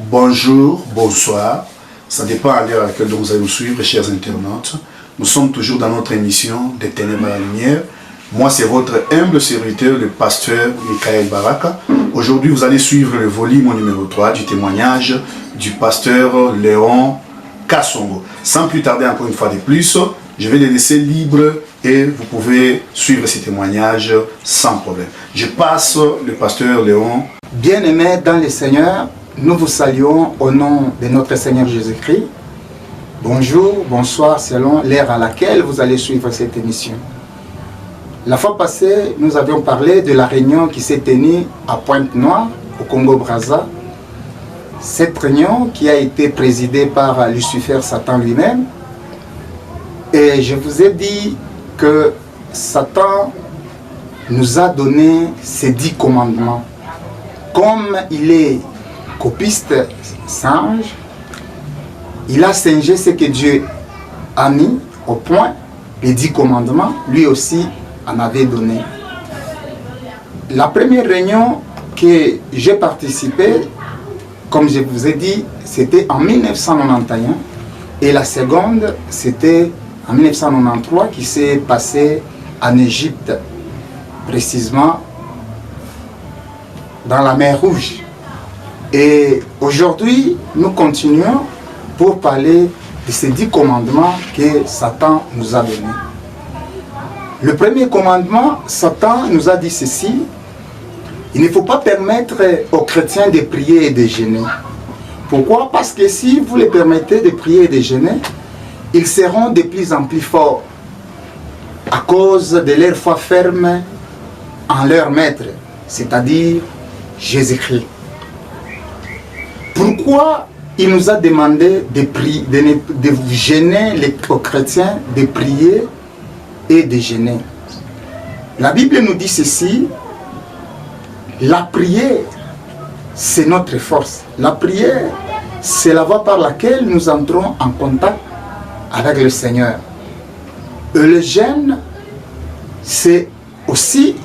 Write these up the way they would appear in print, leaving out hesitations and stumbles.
Bonjour, bonsoir. Ça dépend à l'heure à laquelle vous allez nous suivre, chers internautes. Nous sommes toujours dans notre émission des Ténèbres à la Lumière. Moi, c'est votre humble serviteur, le pasteur Michael Baraka. Aujourd'hui, vous allez suivre le volume numéro 3 du témoignage du pasteur Léon Kassongo. Sans plus tarder encore une fois de plus, je vais les laisser libres et vous pouvez suivre ces témoignages sans problème. Je passe le pasteur Léon. Bien-aimés dans le Seigneur, nous vous saluons au nom de notre Seigneur Jésus-Christ. Bonjour, bonsoir, selon l'heure à laquelle vous allez suivre cette émission. La fois passée, nous avions parlé de la réunion qui s'est tenue à Pointe-Noire, au Congo-Brazza. Cette réunion qui a été présidée par Lucifer Satan lui-même. Et je vous ai dit que Satan nous a donné ces 10 commandements. Comme il est copiste singe, il a singé ce que Dieu a mis au point, les 10 commandements, lui aussi en avait donné. La première réunion que j'ai participé, comme je vous ai dit, c'était en 1991 et la seconde, c'était en 1993 qui s'est passée en Égypte, précisément dans la mer Rouge. Et aujourd'hui, nous continuons pour parler de ces 10 commandements que Satan nous a donnés. Le premier commandement, Satan nous a dit ceci: il ne faut pas permettre aux chrétiens de prier et de jeûner. Pourquoi? Parce que si vous les permettez de prier et de jeûner, ils seront de plus en plus forts à cause de leur foi ferme en leur maître, c'est-à-dire Jésus-Christ. Pourquoi il nous a demandé de gêner les chrétiens, de prier et de jeûner? La Bible nous dit ceci: la prière, c'est notre force. La prière, c'est la voie par laquelle nous entrons en contact avec le Seigneur. Et le jeûne, c'est aussi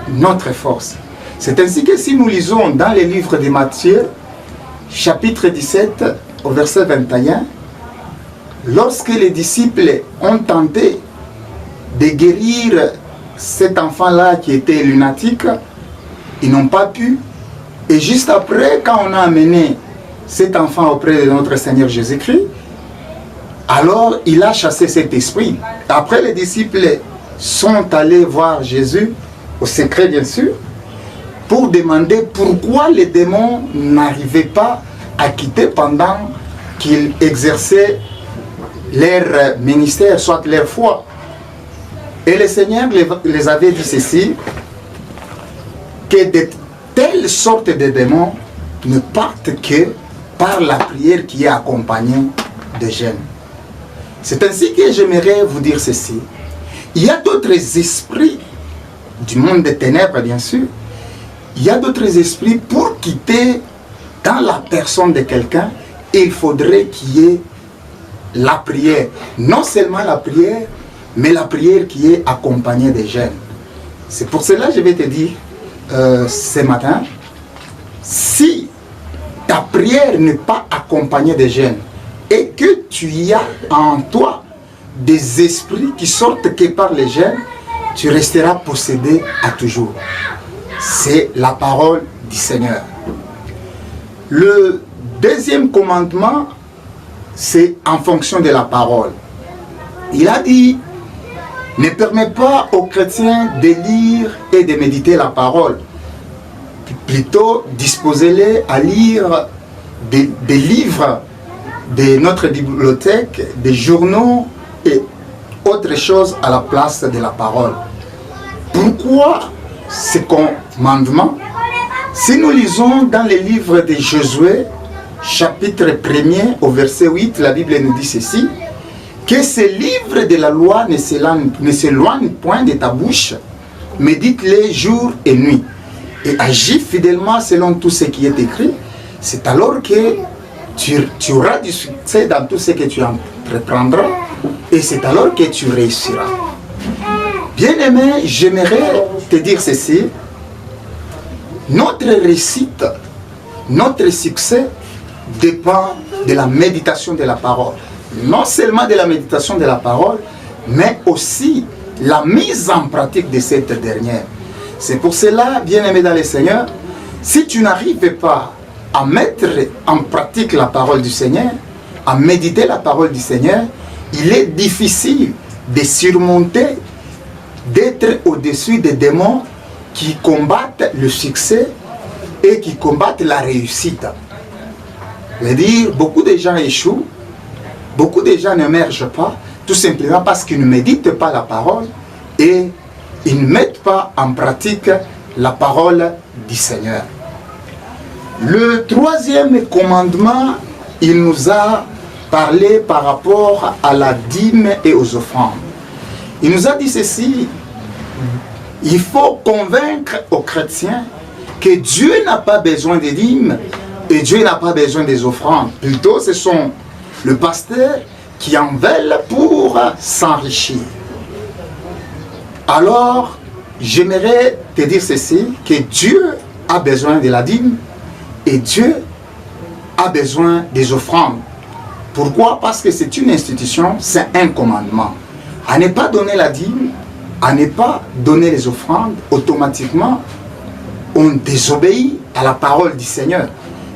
notre force. C'est ainsi que si nous lisons dans les livres de Matthieu, chapitre 17, au verset 21, lorsque les disciples ont tenté de guérir cet enfant-là qui était lunatique, ils n'ont pas pu. Et juste après, quand on a amené cet enfant auprès de notre Seigneur Jésus-Christ, alors il a chassé cet esprit. Après, les disciples sont allés voir Jésus, au secret bien sûr, pour demander pourquoi les démons n'arrivaient pas à quitter pendant qu'ils exerçaient leur ministère, soit leur foi. Et le Seigneur les avait dit ceci, que de telle sorte de démons ne partent que par la prière qui est accompagnée de jeûne. C'est ainsi que j'aimerais vous dire ceci. Il y a d'autres esprits du monde des ténèbres, bien sûr. Il y a d'autres esprits pour quitter dans la personne de quelqu'un, il faudrait qu'il y ait la prière. Non seulement la prière, mais la prière qui est accompagnée de jeûne. C'est pour cela que je vais te dire ce matin, si ta prière n'est pas accompagnée de jeûne et que tu y as en toi des esprits qui sortent que par les jeûnes, tu resteras possédé à toujours. C'est la parole du Seigneur. Le deuxième commandement, c'est en fonction de la parole. Il a dit, ne permets pas aux chrétiens de lire et de méditer la parole. Plutôt, disposez-les à lire des livres de notre bibliothèque, des journaux et autre chose à la place de la parole. Pourquoi ce commandement? Si nous lisons dans les livres de Josué, chapitre 1er au verset 8, la Bible nous dit ceci, que ces livres de la loi ne s'éloignent point de ta bouche, médite-les jour et nuit, et agis fidèlement selon tout ce qui est écrit. C'est alors que tu auras du succès dans tout ce que tu entreprendras, et c'est alors que tu réussiras. Bien-aimé, j'aimerais te dire ceci. Notre réussite, notre succès dépend de la méditation de la parole. Non seulement de la méditation de la parole, mais aussi la mise en pratique de cette dernière. C'est pour cela, bien-aimé dans le Seigneur, si tu n'arrives pas à mettre en pratique la parole du Seigneur, à méditer la parole du Seigneur, il est difficile de surmonter, d'être au-dessus des démons qui combattent le succès et qui combattent la réussite. C'est-à-dire, beaucoup de gens échouent, beaucoup de gens n'émergent pas, tout simplement parce qu'ils ne méditent pas la parole et ils ne mettent pas en pratique la parole du Seigneur. Le troisième commandement, il nous a parlé par rapport à la dîme et aux offrandes. Il nous a dit ceci: il faut convaincre aux chrétiens que Dieu n'a pas besoin des dîmes et Dieu n'a pas besoin des offrandes. Plutôt, ce sont le pasteur qui en veulent pour s'enrichir. Alors, j'aimerais te dire ceci, que Dieu a besoin de la dîme et Dieu a besoin des offrandes. Pourquoi? Parce que c'est une institution, c'est un commandement. À ne pas donner la dîme, à ne pas donner les offrandes, automatiquement, on désobéit à la parole du Seigneur.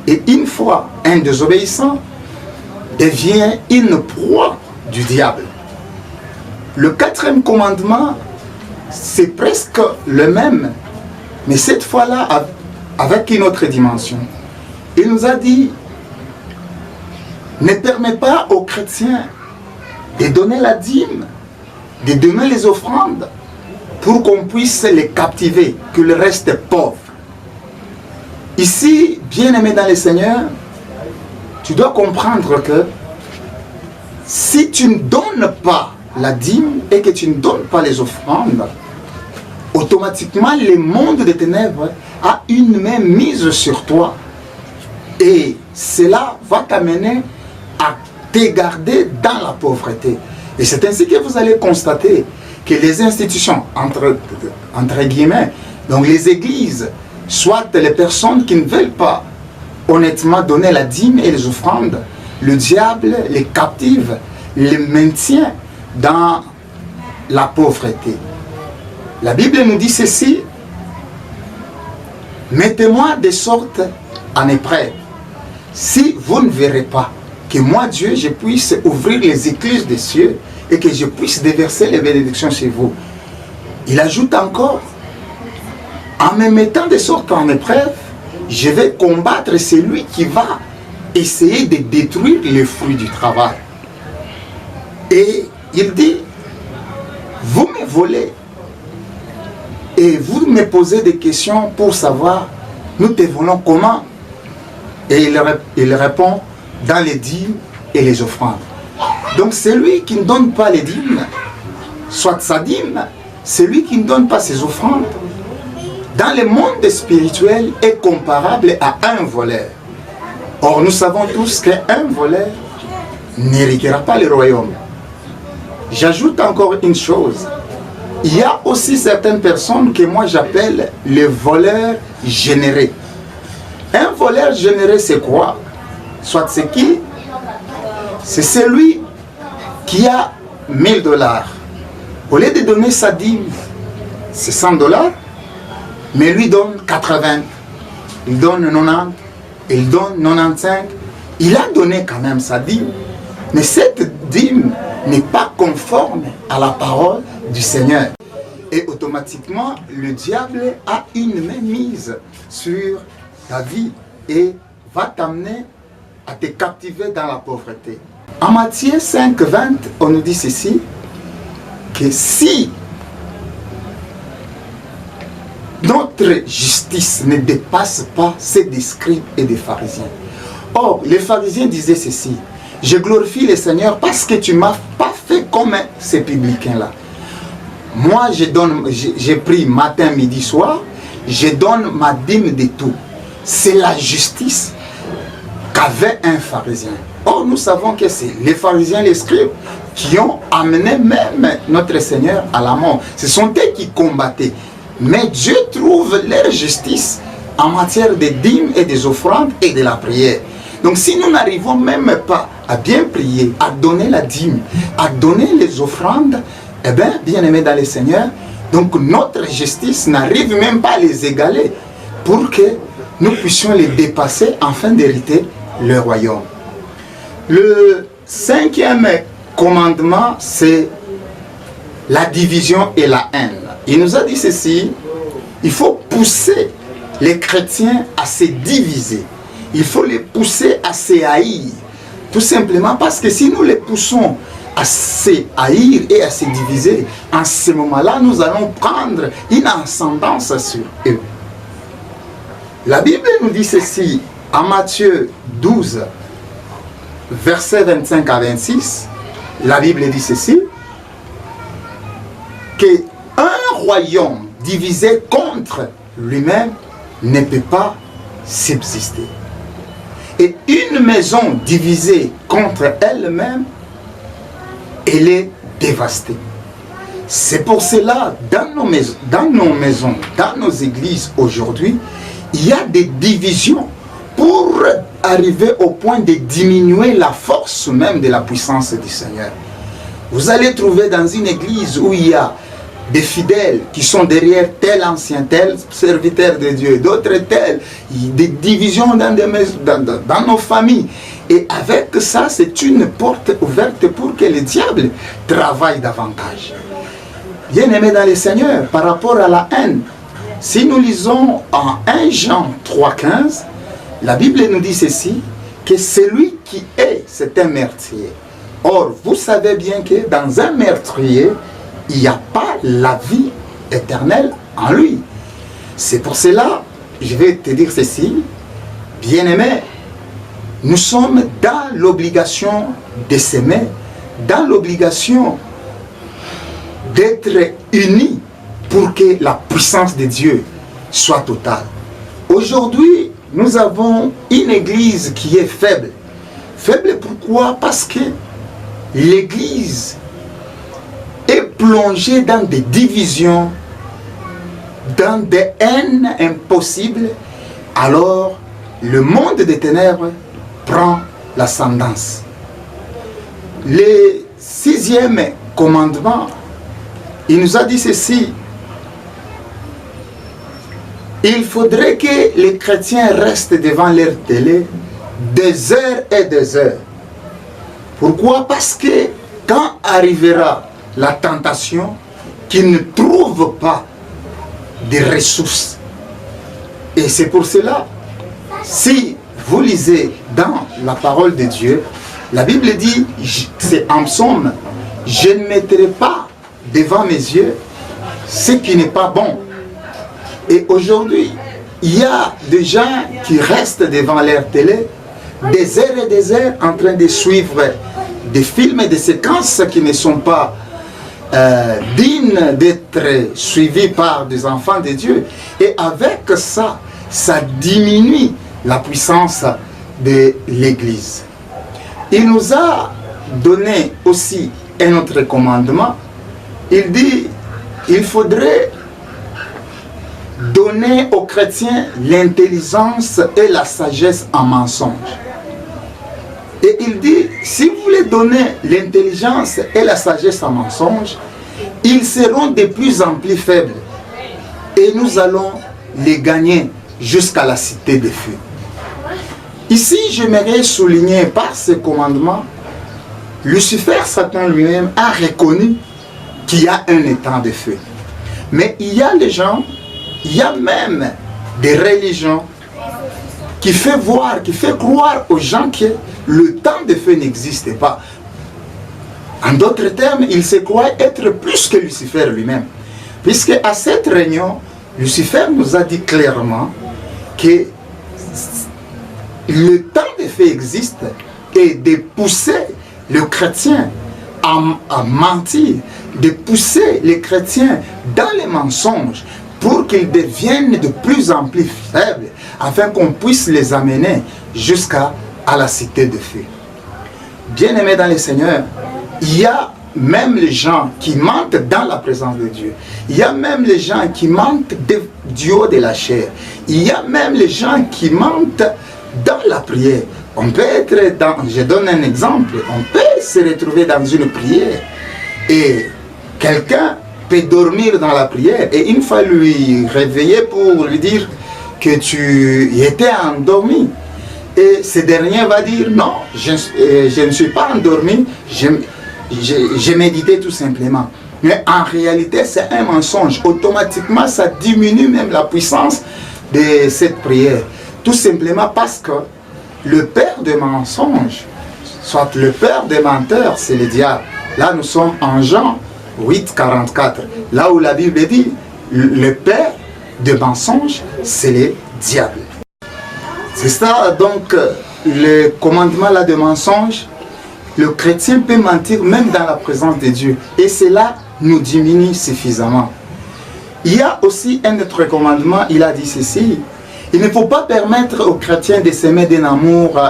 Et une fois un désobéissant devient une proie du diable. Le quatrième commandement, c'est presque le même, mais cette fois-là avec une autre dimension. Il nous a dit: ne permets pas aux chrétiens de donner la dîme, de donner les offrandes, pour qu'on puisse les captiver, qu'ils restent pauvres. Ici, bien-aimé dans le Seigneur, tu dois comprendre que si tu ne donnes pas la dîme et que tu ne donnes pas les offrandes, automatiquement le monde des ténèbres a une main mise sur toi. Et cela va t'amener à te garder dans la pauvreté. Et c'est ainsi que vous allez constater que les institutions, entre guillemets, donc les églises, soit les personnes qui ne veulent pas honnêtement donner la dîme et les offrandes, le diable les captive, les maintient dans la pauvreté. La Bible nous dit ceci: mettez-moi de sorte en épreuve, si vous ne verrez pas que moi, Dieu, je puisse ouvrir les écluses des cieux et que je puisse déverser les bénédictions chez vous. Il ajoute encore: en me mettant de sorte en épreuve, je vais combattre celui qui va essayer de détruire les fruits du travail. Et il dit: vous me volez et vous me posez des questions pour savoir, nous te volons comment? Et il répond: dans les dîmes et les offrandes. Donc celui qui ne donne pas les dîmes, soit sa dîme, celui qui ne donne pas ses offrandes, dans le monde spirituel est comparable à un voleur. Or nous savons tous qu'un voleur n'héritera pas le royaume. J'ajoute encore une chose: il y a aussi certaines personnes que moi j'appelle les voleurs générés. Un voleur généré, c'est quoi? Soit c'est qui? C'est celui qui a 1000 $. Au lieu de donner sa dîme, c'est 100 $, mais lui donne 80, il donne 90, il donne 95. Il a donné quand même sa dîme, mais cette dîme n'est pas conforme à la parole du Seigneur. Et automatiquement, le diable a une main mise sur ta vie et va t'amener à te captiver dans la pauvreté. En Matthieu 5, 20, on nous dit ceci, que si notre justice ne dépasse pas celle des scribes et des pharisiens. Or, les pharisiens disaient ceci: je glorifie le Seigneur parce que tu m'as pas fait comme ces publicains-là. Moi, j'ai pris matin, midi, soir, je donne ma dîme de tout. C'est la justice qu'avait un pharisien. Or, nous savons que c'est les pharisiens, les scribes, qui ont amené même notre Seigneur à la mort. Ce sont eux qui combattaient. Mais Dieu trouve leur justice en matière de dîmes et des offrandes et de la prière. Donc si nous n'arrivons même pas à bien prier, à donner la dîme, à donner les offrandes, eh bien, bien-aimés dans le Seigneur, donc notre justice n'arrive même pas à les égaler pour que nous puissions les dépasser afin d'hériter le royaume. Le 5e commandement, c'est la division et la haine. Il nous a dit ceci, il faut pousser les chrétiens à se diviser. Il faut les pousser à se haïr. Tout simplement parce que si nous les poussons à se haïr et à se diviser, en ce moment-là, nous allons prendre une ascendance sur eux. La Bible nous dit ceci, en Matthieu 12, versets 25 à 26, la Bible dit ceci, qu'un royaume divisé contre lui-même ne peut pas subsister. Et une maison divisée contre elle-même, elle est dévastée. C'est pour cela, dans nos maisons, dans nos églises aujourd'hui, il y a des divisions pour arriver au point de diminuer la force même de la puissance du Seigneur. Vous allez trouver dans une église où il y a des fidèles qui sont derrière tel ancien, tel serviteur de Dieu, d'autres tels, des divisions dans nos familles. Et avec ça, c'est une porte ouverte pour que le diable travaille davantage. Bien-aimés dans le Seigneur, par rapport à la haine, si nous lisons en 1 Jean 3,15, la Bible nous dit ceci, que celui qui est, c'est un meurtrier. Or, vous savez bien que dans un meurtrier, il n'y a pas la vie éternelle en lui. C'est pour cela, je vais te dire ceci, bien-aimé, nous sommes dans l'obligation de s'aimer, dans l'obligation d'être unis pour que la puissance de Dieu soit totale. Aujourd'hui, nous avons une église qui est faible. Faible pourquoi? Parce que l'église est plongée dans des divisions, dans des haines impossibles. Alors, le monde des ténèbres prend l'ascendance. Le 6e commandement, il nous a dit ceci: il faudrait que les chrétiens restent devant leur télé des heures et des heures. Pourquoi? Parce que quand arrivera la tentation, qu'ils ne trouvent pas de ressources. Et c'est pour cela, si vous lisez dans la parole de Dieu, la Bible dit, c'est en psaume, je ne mettrai pas devant mes yeux ce qui n'est pas bon. Et aujourd'hui, il y a des gens qui restent devant leur télé des heures et des heures en train de suivre des films et des séquences qui ne sont pas dignes d'être suivis par des enfants de Dieu. Et avec ça, ça diminue la puissance de l'Église. Il nous a donné aussi un autre commandement. Il dit, il faudrait donner aux chrétiens l'intelligence et la sagesse en mensonge. Et il dit, si vous voulez donner l'intelligence et la sagesse en mensonge, ils seront de plus en plus faibles. Et nous allons les gagner jusqu'à la cité des feux. Ici, j'aimerais souligner par ce commandement, Lucifer, Satan lui-même, a reconnu qu'il y a un étang de feu. Mais il y a des gens, il y a même des religions qui fait voir, qui fait croire aux gens que le temps de feu n'existe pas. En d'autres termes, ils se croient être plus que Lucifer lui-même. Puisque à cette réunion, Lucifer nous a dit clairement que le temps de feu existe et de pousser le chrétien à mentir, de pousser les chrétiens dans les mensonges pour qu'ils deviennent de plus en plus faibles afin qu'on puisse les amener jusqu'à la cité de feu. Bien-aimés dans le Seigneur, il y a même les gens qui mentent dans la présence de Dieu. Il y a même les gens qui mentent du haut de la chair. Il y a même les gens qui mentent dans la prière On peut être dans, je donne un exemple, on peut se retrouver dans une prière et quelqu'un peut dormir dans la prière et une fois lui réveiller pour lui dire que tu étais endormi. Et ce dernier va dire non, je ne suis pas endormi, j'ai médité tout simplement. Mais en réalité, c'est un mensonge. Automatiquement, ça diminue même la puissance de cette prière. Tout simplement parce que le père de mensonges, soit le père des menteurs, c'est le diable. Là, nous sommes en Jean 8, 44. Là où la Bible dit, le père de mensonges, c'est le diable. C'est ça, donc, le commandement là de mensonge, le chrétien peut mentir même dans la présence de Dieu. Et cela nous diminue suffisamment. Il y a aussi un autre commandement, il a dit ceci. Il ne faut pas permettre aux chrétiens de s'aimer d'un amour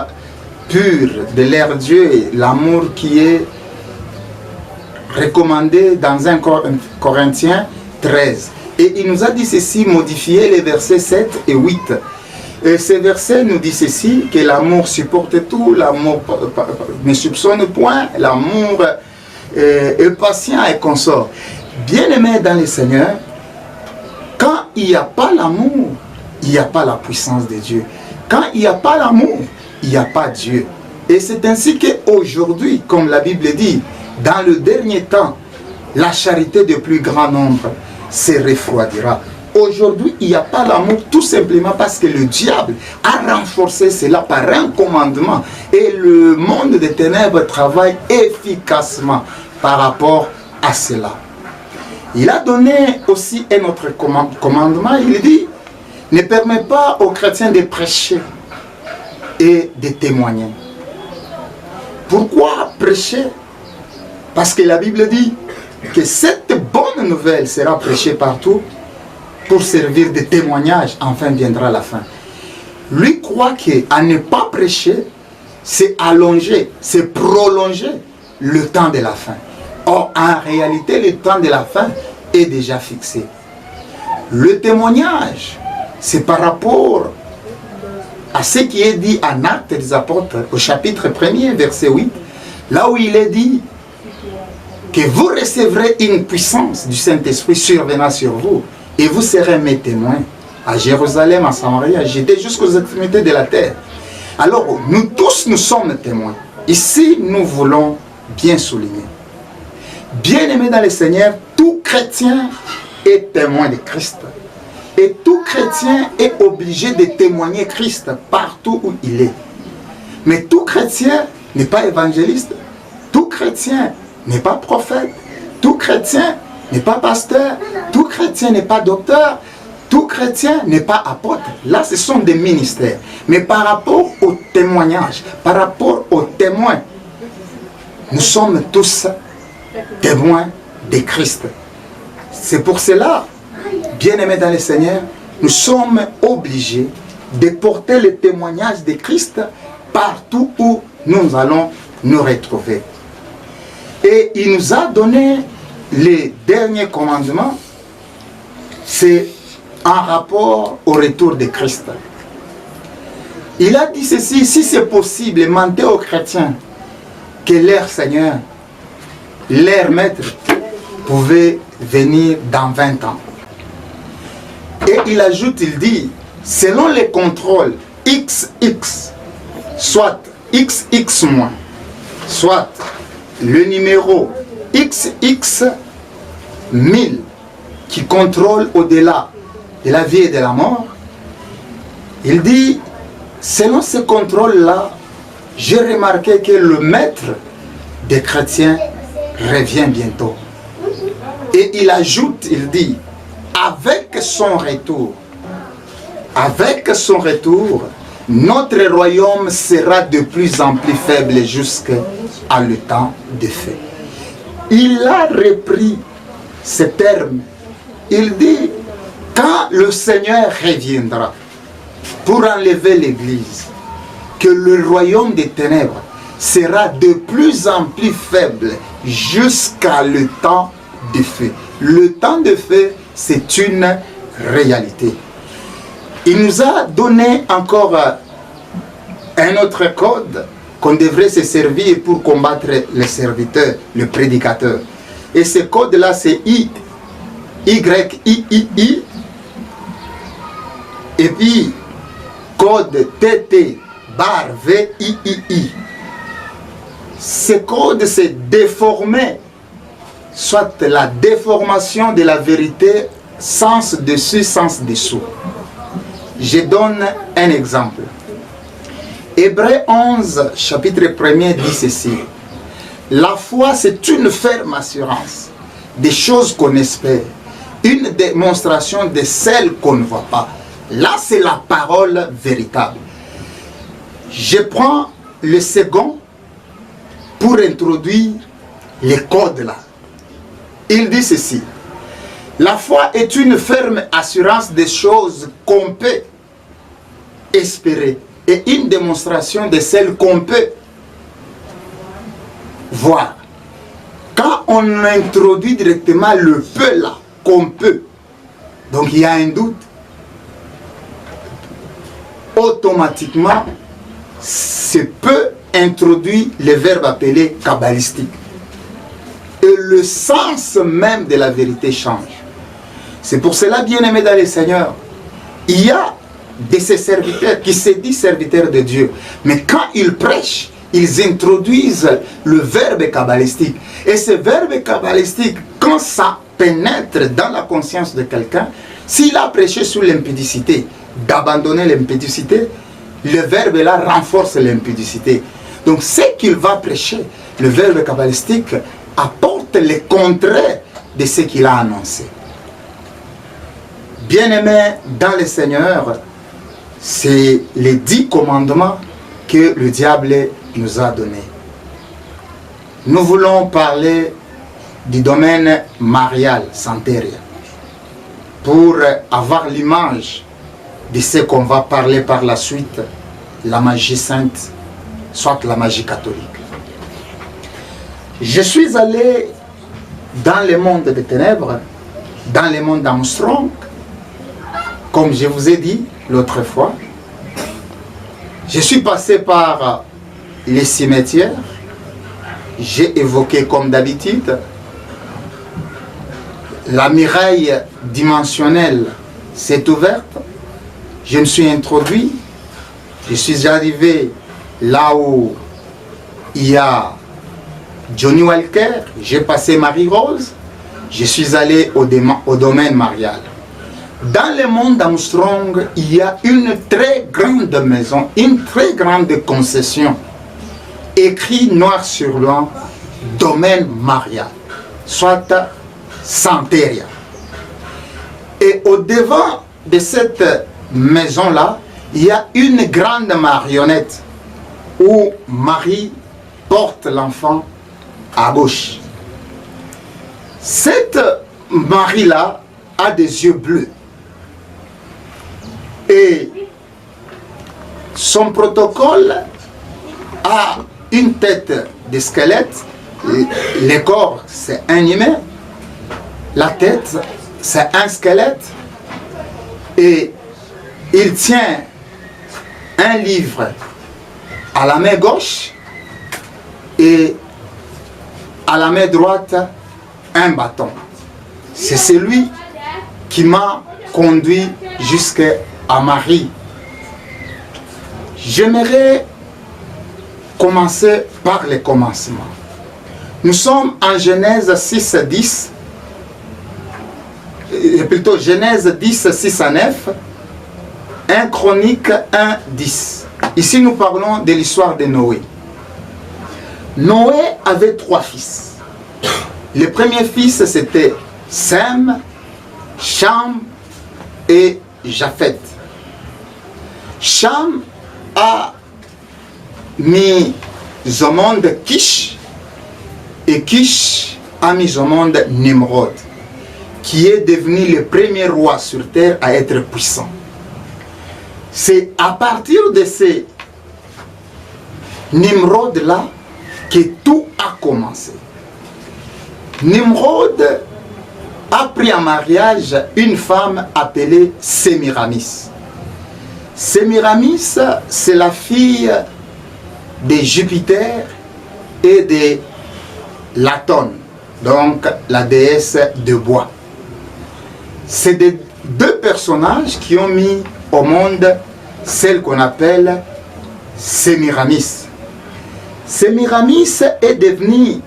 pur de leur Dieu, l'amour qui est recommandé dans 1 Corinthiens 13. Et il nous a dit ceci, modifier les versets 7 et 8. Et ces versets nous disent ceci, que l'amour supporte tout, l'amour ne soupçonne point, l'amour est patient et consort. Bien-aimés dans le Seigneur, quand il n'y a pas l'amour, il n'y a pas la puissance de Dieu. Quand il n'y a pas l'amour, il n'y a pas Dieu. Et c'est ainsi qu'aujourd'hui, comme la Bible dit, dans le dernier temps, la charité de plus grand nombre se refroidira. Aujourd'hui, il n'y a pas l'amour tout simplement parce que le diable a renforcé cela par un commandement. Et le monde des ténèbres travaille efficacement par rapport à cela. Il a donné aussi un autre commandement. Il dit, ne permet pas aux chrétiens de prêcher et de témoigner. Pourquoi prêcher? Parce que la Bible dit que cette bonne nouvelle sera prêchée partout pour servir de témoignage, enfin viendra la fin. Lui croit qu'à ne pas prêcher, c'est allonger, c'est prolonger le temps de la fin. Or, en réalité, le temps de la fin est déjà fixé. Le témoignage, c'est par rapport à ce qui est dit en Actes des Apôtres, au chapitre 1er, verset 8, là où il est dit que vous recevrez une puissance du Saint-Esprit survenant sur vous, et vous serez mes témoins à Jérusalem, à Samarie, à Judée, jusqu'aux extrémités de la terre. Alors, nous tous, nous sommes témoins. Ici, nous voulons bien souligner. Bien-aimé dans le Seigneur, tout chrétien est témoin de Christ. Et tout chrétien est obligé de témoigner Christ partout où il est. Mais tout chrétien n'est pas évangéliste. Tout chrétien n'est pas prophète. Tout chrétien n'est pas pasteur. Tout chrétien n'est pas docteur. Tout chrétien n'est pas apôtre. Là, ce sont des ministères. Mais par rapport au témoignage, par rapport aux témoins, nous sommes tous témoins de Christ. C'est pour cela, bien-aimés dans le Seigneur, nous sommes obligés de porter le témoignage de Christ partout où nous allons nous retrouver. Et il nous a donné les derniers commandements, c'est en rapport au retour de Christ. Il a dit ceci, si c'est possible, mentez aux chrétiens que leur Seigneur, leur maître, pouvait venir dans 20 ans. Et il ajoute, il dit, selon les contrôles XX, soit XX-, soit le numéro XX 1000 qui contrôle au-delà de la vie et de la mort, il dit, selon ce contrôle-là, j'ai remarqué que le maître des chrétiens revient bientôt. Et il ajoute, il dit, avec son retour, notre royaume sera de plus en plus faible jusqu'à le temps de fait. Il a repris ce terme. Il dit, quand le Seigneur reviendra pour enlever l'Église, que le royaume des ténèbres sera de plus en plus faible jusqu'à le temps de fait. Le temps de fait, c'est une réalité. Il nous a donné encore Un autre code qu'on devrait se servir pour combattre le serviteur, le prédicateur. Et ce code-là, c'est I, Y-I-I-I. Et puis, code TT, bar V-I-I-I. Ce code, c'est déformé, soit la déformation de la vérité, sens dessus, sens dessous. Je donne un exemple. Hébreux 11, chapitre 1er dit ceci. La foi, c'est une ferme assurance des choses qu'on espère, une démonstration de celles qu'on ne voit pas. Là, c'est la parole véritable. Je prends le second pour introduire les codes là. Il dit ceci. La foi est une ferme assurance des choses qu'on peut espérer et une démonstration de celles qu'on peut voir. Quand on introduit directement le peu là, qu'on peut, donc il y a un doute, automatiquement, ce peu introduit le verbe appelé kabbalistique. Et le sens même de la vérité change. C'est pour cela, bien-aimés dans le Seigneur, il y a de ces serviteurs qui se disent serviteurs de Dieu. Mais quand ils prêchent, ils introduisent le verbe kabbalistique. Et ce verbe kabbalistique, quand ça pénètre dans la conscience de quelqu'un, s'il a prêché sur l'impudicité, d'abandonner l'impudicité, le verbe là renforce l'impudicité. Donc ce qu'il va prêcher, le verbe kabbalistique, apporte le contraire de ce qu'il a annoncé. Bien-aimés dans le Seigneur, c'est les 10 commandements que le diable nous a donnés. Nous voulons parler du domaine marial, santeria, pour avoir l'image de ce qu'on va parler par la suite, la magie sainte, soit la magie catholique. Je suis allé dans le monde des ténèbres, dans le monde d'Armstrong, comme je vous ai dit l'autre fois. Je suis passé par les cimetières, j'ai évoqué comme d'habitude la muraille dimensionnelle s'est ouverte, je me suis introduit, je suis arrivé là où il y a Johnny Walker, j'ai passé Marie-Rose, je suis allé au domaine marial. Dans le monde d'Armstrong, il y a une très grande maison, une très grande concession, écrit noir sur blanc, domaine marial, soit santeria. Et au devant de cette maison-là, il y a une grande marionnette où Marie porte l'enfant à gauche. Cette Marie-là a des yeux bleus. Et son protocole a une tête de squelette, le corps c'est un humain, la tête c'est un squelette, et il tient un livre à la main gauche et à la main droite un bâton. C'est celui qui m'a conduit jusqu'à Marie. J'aimerais commencer par le commencement. Nous sommes en Genèse 6, 10, plutôt Genèse 10, 6 à 9, 1 Chronique 1, 10. Ici nous parlons de l'histoire de Noé. Noé avait 3 fils. Le premier fils c'était Sem, Cham et Japheth. Cham a mis au monde Kish et Kish a mis au monde Nimrod, qui est devenu le premier roi sur terre à être puissant. C'est à partir de ces Nimrod-là que tout a commencé. Nimrod a pris en mariage une femme appelée Sémiramis. Sémiramis, c'est la fille de Jupiter et de Latone, donc la déesse de bois. C'est des deux personnages qui ont mis au monde celle qu'on appelle Sémiramis. Sémiramis est devenue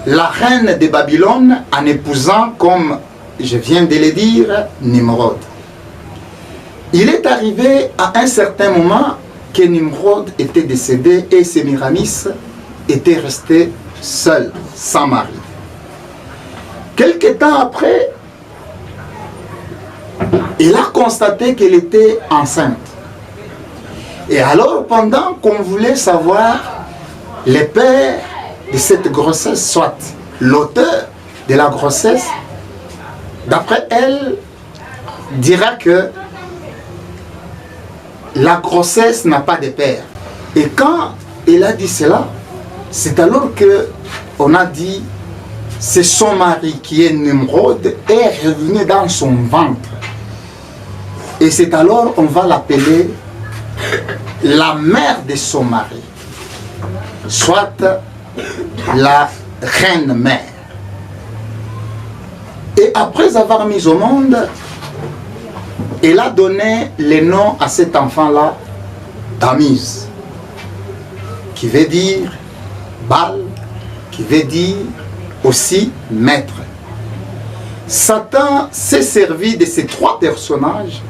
la reine de Babylone en épousant, comme je viens de le dire, Nimrod. Il est arrivé à un certain moment que Nimrod était décédé et Sémiramis était restée seule, sans mari. Quelque temps après, il a constaté qu'elle était enceinte. Et alors, pendant qu'on voulait savoir le père de cette grossesse, soit l'auteur de la grossesse, d'après elle, dira que la grossesse n'a pas de père. Et quand elle a dit cela, c'est alors qu'on a dit, c'est son mari qui est Nimrod est revenu dans son ventre. Et c'est alors qu'on va l'appeler la mère de son mari, soit la reine mère. Et après avoir mis au monde, elle a donné le nom à cet enfant-là, Tammuz, qui veut dire Baal, qui veut dire aussi maître. Satan s'est servi de ces trois personnages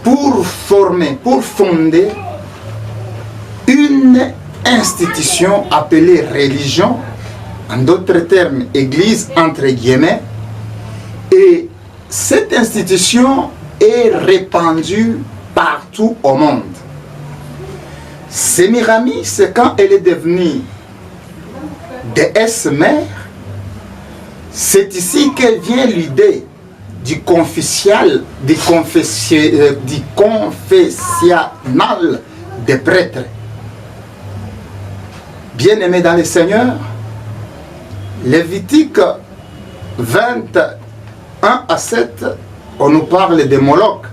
pour fonder une institution appelée religion, en d'autres termes, église entre guillemets, et cette institution est répandue partout au monde. Sémiramis, quand elle est devenue déesse mère, c'est ici qu'elle vient l'idée du confessionnal des prêtres. Bien-aimés dans le Seigneur, Lévitique 21 à 7, on nous parle de Moloch.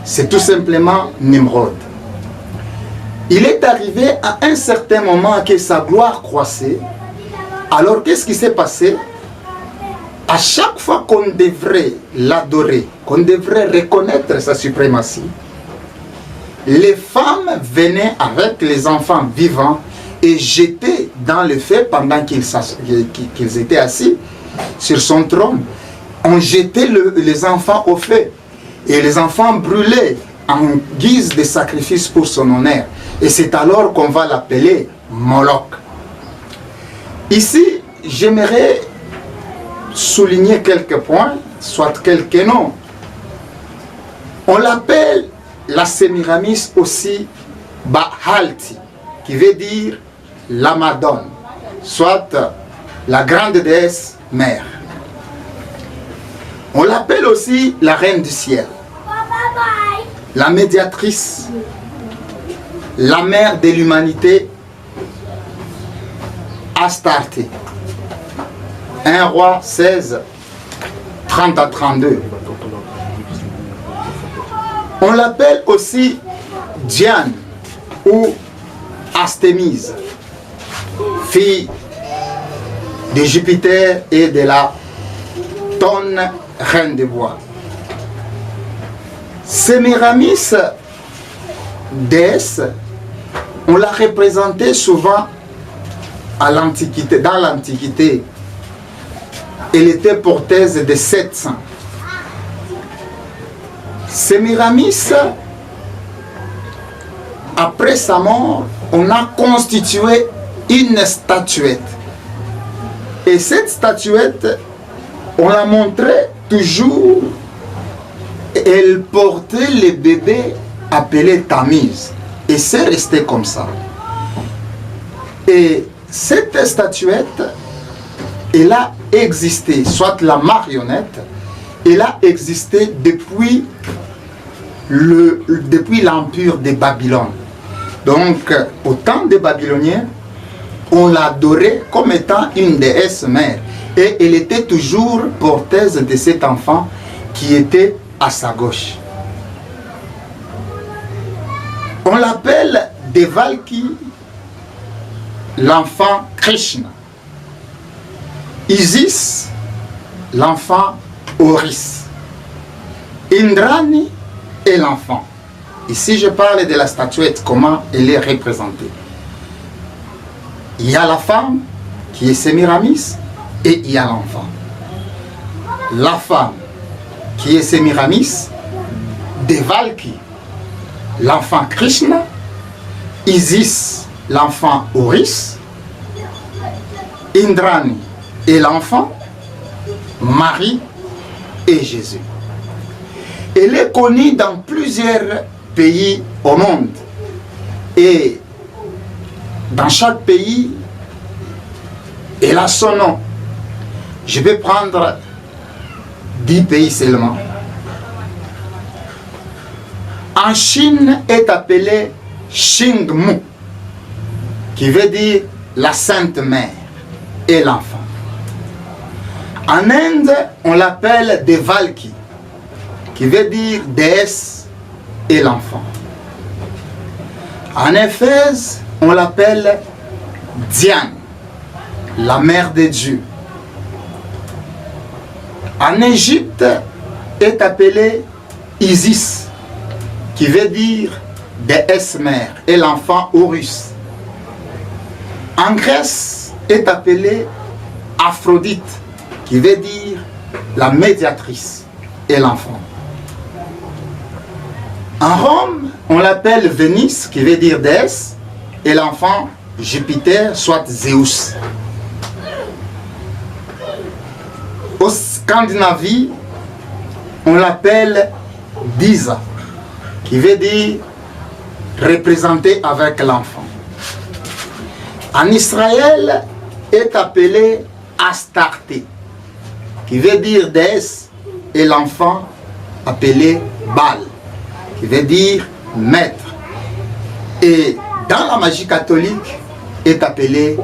C'est tout simplement Nimrod. Il est arrivé à un certain moment que sa gloire croissait. Alors qu'est-ce qui s'est passé? À chaque fois qu'on devrait l'adorer, qu'on devrait reconnaître sa suprématie, les femmes venaient avec les enfants vivants et jetaient dans le feu pendant qu'ils étaient assis sur son trône. On jetait les enfants au feu et les enfants brûlaient en guise de sacrifice pour son honneur. Et c'est alors qu'on va l'appeler Moloch. Ici, j'aimerais souligner quelques points, soit quelques noms. On l'appelle la Sémiramis aussi Baalti, qui veut dire la Madone, soit la grande déesse mère. On l'appelle aussi la reine du ciel, la médiatrice, la mère de l'humanité, Astarté. 1 Roi 16, 30 à 32. On l'appelle aussi Diane ou Astémise, fille de Jupiter et de la Tonne, reine de bois. Sémiramis, déesse, on l'a représentée souvent à l'Antiquité, dans l'Antiquité. Elle était porteuse de 700. Sémiramis, après sa mort, on a constitué une statuette. Et cette statuette, on la montrait toujours. Elle portait le bébé appelé Tammuz. Et c'est resté comme ça. Et cette statuette, elle a existé, soit la marionnette, elle a existé depuis l'empire de Babylone. Donc, au temps des Babyloniens, on l'adorait comme étant une déesse mère. Et elle était toujours porteuse de cet enfant qui était à sa gauche. On l'appelle Devalki, l'enfant Krishna. Isis, l'enfant Oris. Indrani est l'enfant. Ici, je parle de la statuette, comment elle est représentée. Il y a la femme qui est Sémiramis et il y a l'enfant. La femme qui est Sémiramis, Devalki, l'enfant Krishna, Isis, l'enfant Oris, Indrani et l'enfant, Marie et Jésus. Elle est connue dans plusieurs pays au monde. Et dans chaque pays, elle a son nom. Je vais prendre 10 pays seulement. En Chine est appelée Xingmu, qui veut dire la Sainte Mère et l'enfant. En Inde, on l'appelle Devalki, qui veut dire déesse et l'enfant. En Éphèse, on l'appelle Diane, la mère de Dieu. En Égypte, est appelée Isis, qui veut dire déesse mère et l'enfant Horus. En Grèce, est appelée Aphrodite, qui veut dire la médiatrice et l'enfant. En Rome, on l'appelle Vénus, qui veut dire déesse, et l'enfant Jupiter, soit Zeus. Au Scandinavie, on l'appelle Disa, qui veut dire représenté avec l'enfant. En Israël, est appelé Astarté, qui veut dire déesse, et l'enfant appelé Baal, qui veut dire maître. Et dans la magie catholique, est appelé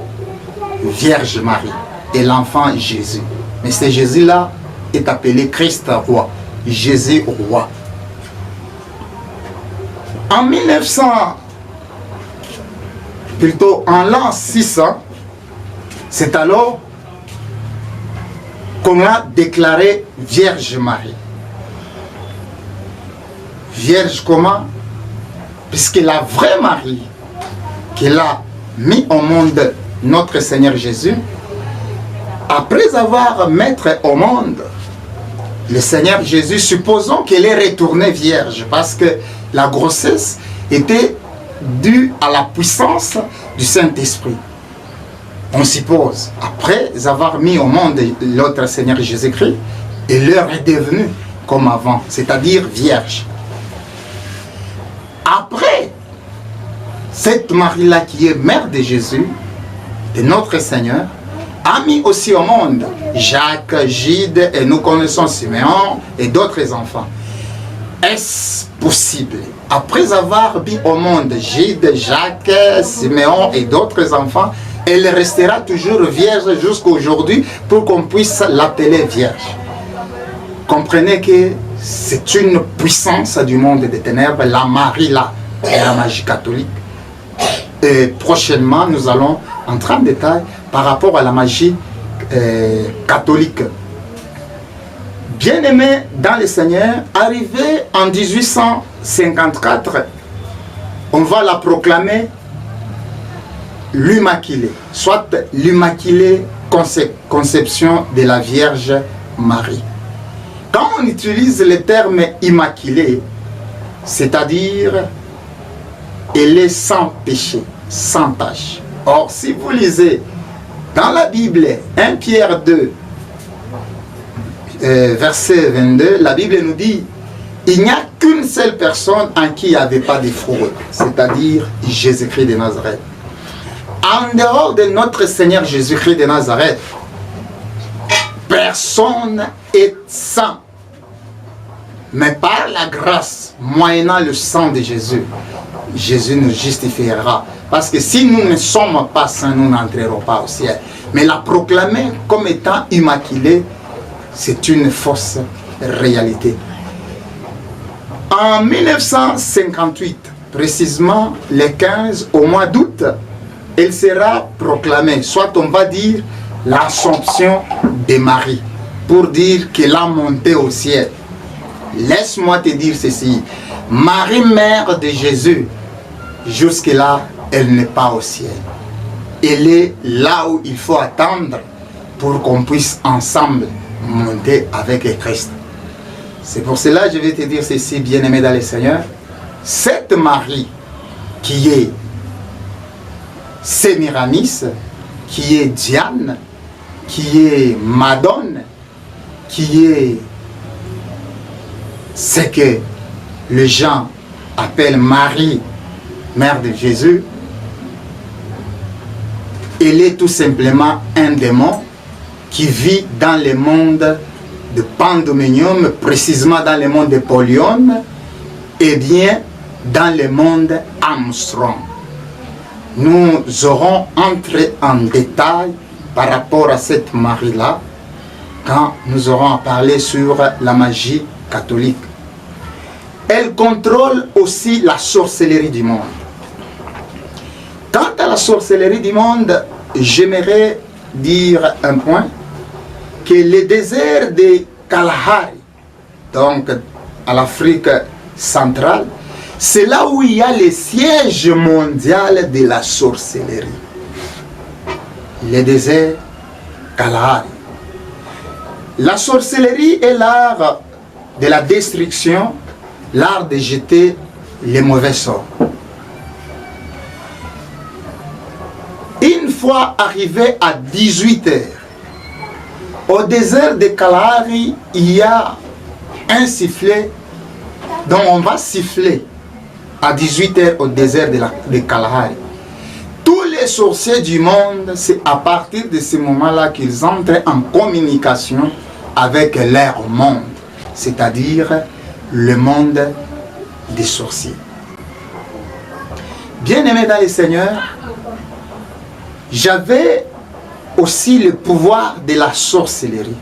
Vierge Marie, et l'enfant Jésus. Mais ce Jésus-là est appelé Christ roi, Jésus roi. En 1900, plutôt en l'an 600, c'est alors qu'on a déclaré Vierge Marie. Vierge comment? Puisque la vraie Marie, qu'elle a mis au monde notre Seigneur Jésus, après avoir mis au monde le Seigneur Jésus, supposons qu'elle est retournée vierge, parce que la grossesse était due à la puissance du Saint-Esprit. On suppose, après avoir mis au monde l'autre Seigneur Jésus-Christ, elle leur est devenue comme avant, c'est-à-dire vierge. Après, cette Marie-là qui est mère de Jésus, de notre Seigneur, a mis aussi au monde Jacques, Gide, et nous connaissons Siméon et d'autres enfants. Est-ce possible, après avoir mis au monde Gide, Jacques, Siméon et d'autres enfants, elle restera toujours vierge jusqu'à aujourd'hui pour qu'on puisse l'appeler vierge? Comprenez que c'est une puissance du monde des ténèbres, la Marie là, et la magie catholique. Et prochainement, nous allons entrer en détail par rapport à la magie catholique. Bien-aimé dans le Seigneur, arrivé en 1854, on va la proclamer l'Immaculée, soit l'Immaculée Conception de la Vierge Marie. Quand on utilise le terme immaculée, c'est-à-dire elle est sans péché, sans tache. Or, si vous lisez dans la Bible 1 Pierre 2, verset 22, la Bible nous dit il n'y a qu'une seule personne en qui il n'y avait pas de fraude, c'est-à-dire Jésus-Christ de Nazareth. En dehors de notre Seigneur Jésus-Christ de Nazareth, personne est saint. Mais par la grâce, moyennant le sang de Jésus, Jésus nous justifiera. Parce que si nous ne sommes pas saints, nous n'entrerons pas au ciel. Mais la proclamer comme étant immaculée, c'est une fausse réalité. En 1958, précisément le 15 au mois d'août, elle sera proclamée. Soit on va dire l'Assomption de Marie, pour dire qu'elle a monté au ciel. Laisse-moi te dire ceci. Marie, mère de Jésus, jusque-là, elle n'est pas au ciel. Elle est là où il faut attendre pour qu'on puisse ensemble monter avec le Christ. C'est pour cela que je vais te dire ceci, bien-aimé dans le Seigneur. Cette Marie qui est Sémiramis, qui est Diane, qui est Madone, qui est ce que les gens appellent Marie, mère de Jésus, elle est tout simplement un démon qui vit dans le monde de Pandémonium, précisément dans le monde de Polion, et bien dans le monde Armstrong. Nous aurons entré en détail par rapport à cette Marie-là quand nous aurons à parler sur la magie catholique. Elle contrôle aussi la sorcellerie du monde. Quant à la sorcellerie du monde, j'aimerais dire un point, que le désert de Kalahari, donc à l'Afrique centrale, c'est là où il y a le siège mondial de la sorcellerie. Le désert Kalahari. La sorcellerie est l'art de la destruction, l'art de jeter les mauvais sorts. Une fois arrivé à 18 h, au désert de Kalahari, il y a un sifflet dont on va siffler à 18 h au désert de Kalahari. Tous les sorciers du monde, c'est à partir de ce moment-là qu'ils entrent en communication avec leur monde, c'est-à-dire le monde des sorciers. Bien-aimé dans le Seigneur, j'avais aussi le pouvoir de la sorcellerie.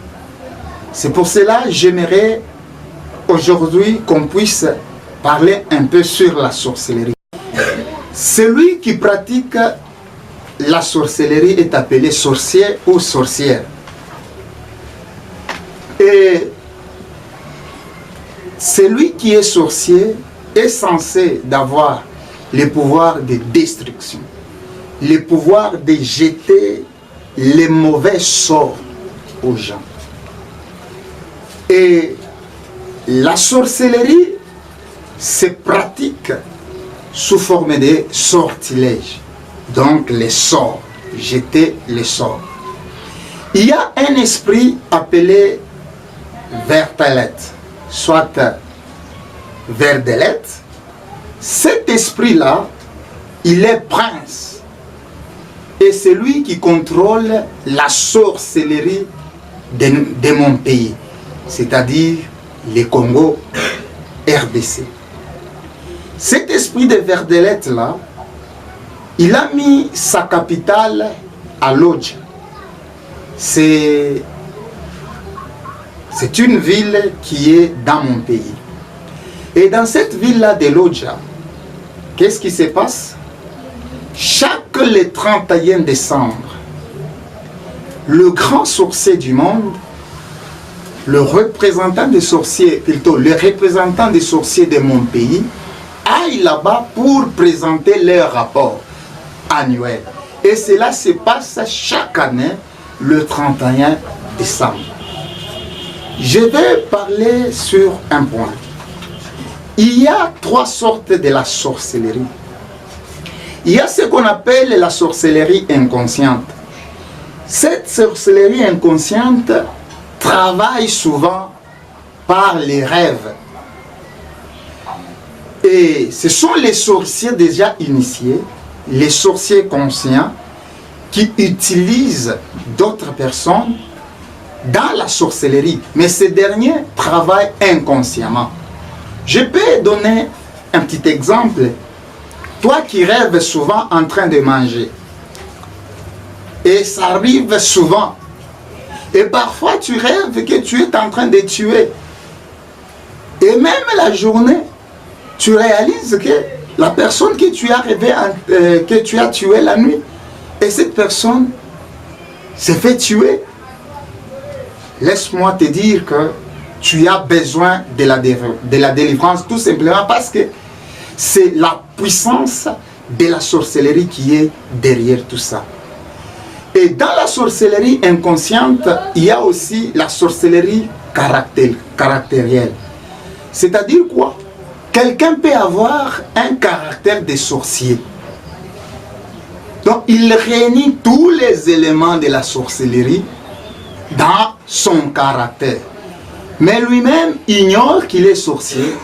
C'est pour cela que j'aimerais aujourd'hui qu'on puisse parler un peu sur la sorcellerie. Celui qui pratique la sorcellerie est appelé sorcier ou sorcière. Et celui qui est sorcier est censé d'avoir le pouvoir de destruction, le pouvoir de jeter les mauvais sorts aux gens. Et la sorcellerie se pratique sous forme de sortilèges, donc les sorts, jeter les sorts. Il y a un esprit appelé Vertelet, soit Verdelet. Cet esprit-là, il est prince. Et c'est lui qui contrôle la sorcellerie de mon pays, c'est-à-dire le Congo RDC. Cet esprit de Verdelette-là, il a mis sa capitale à Lodja. C'est une ville qui est dans mon pays. Et dans cette ville-là de Lodja, qu'est-ce qui se passe? Chaque le 31 décembre, le grand sorcier du monde, le représentant des sorciers, plutôt le représentant des sorciers de mon pays, aille là-bas pour présenter leur rapport annuel. Et cela se passe chaque année, le 31 décembre. Je vais parler sur un point. Il y a trois sortes de la sorcellerie. Il y a ce qu'on appelle la sorcellerie inconsciente. Cette sorcellerie inconsciente travaille souvent par les rêves. Et ce sont les sorciers déjà initiés, les sorciers conscients, qui utilisent d'autres personnes dans la sorcellerie. Mais ces derniers travaillent inconsciemment. Je peux donner un petit exemple. Toi qui rêves souvent en train de manger, et ça arrive souvent, et parfois tu rêves que tu es en train de tuer, et même la journée, tu réalises que la personne que tu as rêvé, que tu as tué la nuit, et cette personne s'est fait tuer. Laisse-moi te dire que tu as besoin de la délivrance, tout simplement parce que c'est la puissance de la sorcellerie qui est derrière tout ça. Et dans la sorcellerie inconsciente, il y a aussi la sorcellerie caractérielle. C'est-à-dire quoi? Quelqu'un peut avoir un caractère de sorcier. Donc il réunit tous les éléments de la sorcellerie dans son caractère. Mais lui-même ignore qu'il est sorcier.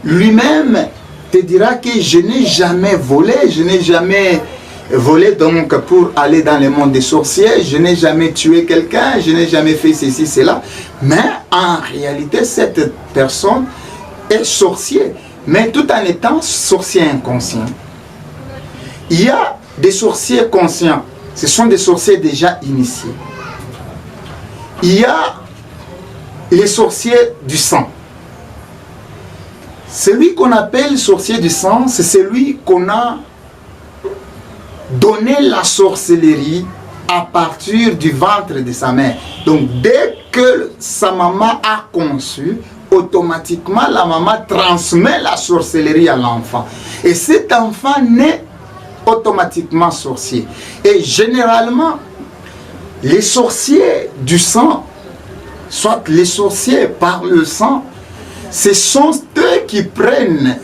Lui-même te dira que je n'ai jamais volé, je n'ai jamais volé donc pour aller dans le monde des sorciers, je n'ai jamais tué quelqu'un, je n'ai jamais fait ceci, cela. Mais en réalité, cette personne est sorcier, mais tout en étant sorcier inconscient. Il y a des sorciers conscients, ce sont des sorciers déjà initiés. Il y a les sorciers du sang. Celui qu'on appelle sorcier du sang, c'est celui qu'on a donné la sorcellerie à partir du ventre de sa mère. Donc dès que sa maman a conçu, automatiquement la maman transmet la sorcellerie à l'enfant. Et cet enfant naît automatiquement sorcier. Et généralement, les sorciers du sang, soit les sorciers par le sang, ce sont eux qui prennent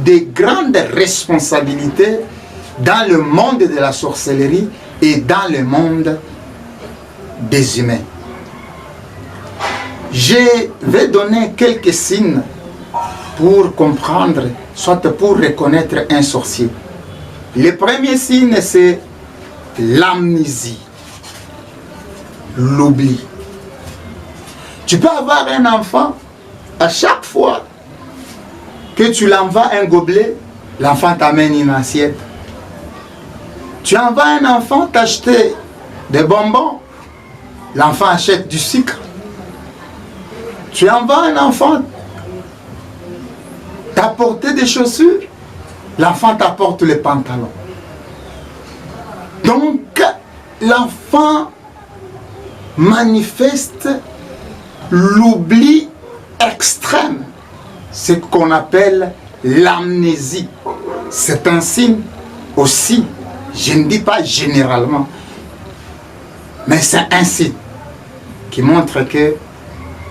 des grandes responsabilités dans le monde de la sorcellerie et dans le monde des humains. Je vais donner quelques signes pour comprendre, soit pour reconnaître un sorcier. Le premier signe, c'est l'amnésie, l'oubli. Tu peux avoir un enfant, à chaque fois que tu l'envoies un gobelet, l'enfant t'amène une assiette. Tu envoies un enfant t'acheter des bonbons, l'enfant achète du sucre. Tu envoies un enfant t'apporter des chaussures, l'enfant t'apporte les pantalons. Donc, l'enfant manifeste l'oubli extrême, ce qu'on appelle l'amnésie. C'est un signe aussi, je ne dis pas généralement, mais c'est un signe qui montre que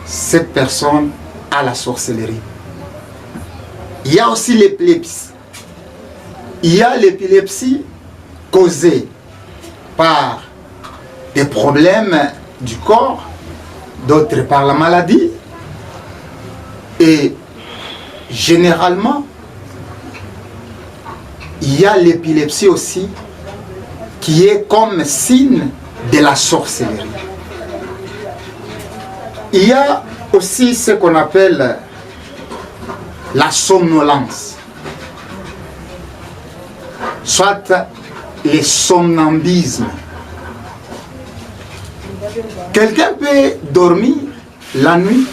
cette personne a la sorcellerie. Il y a aussi l'épilepsie. Il y a l'épilepsie causée par des problèmes du corps, d'autres par la maladie. Et généralement, il y a l'épilepsie aussi qui est comme signe de la sorcellerie. Il y a aussi ce qu'on appelle la somnolence, soit le somnambisme. Quelqu'un peut dormir la nuit,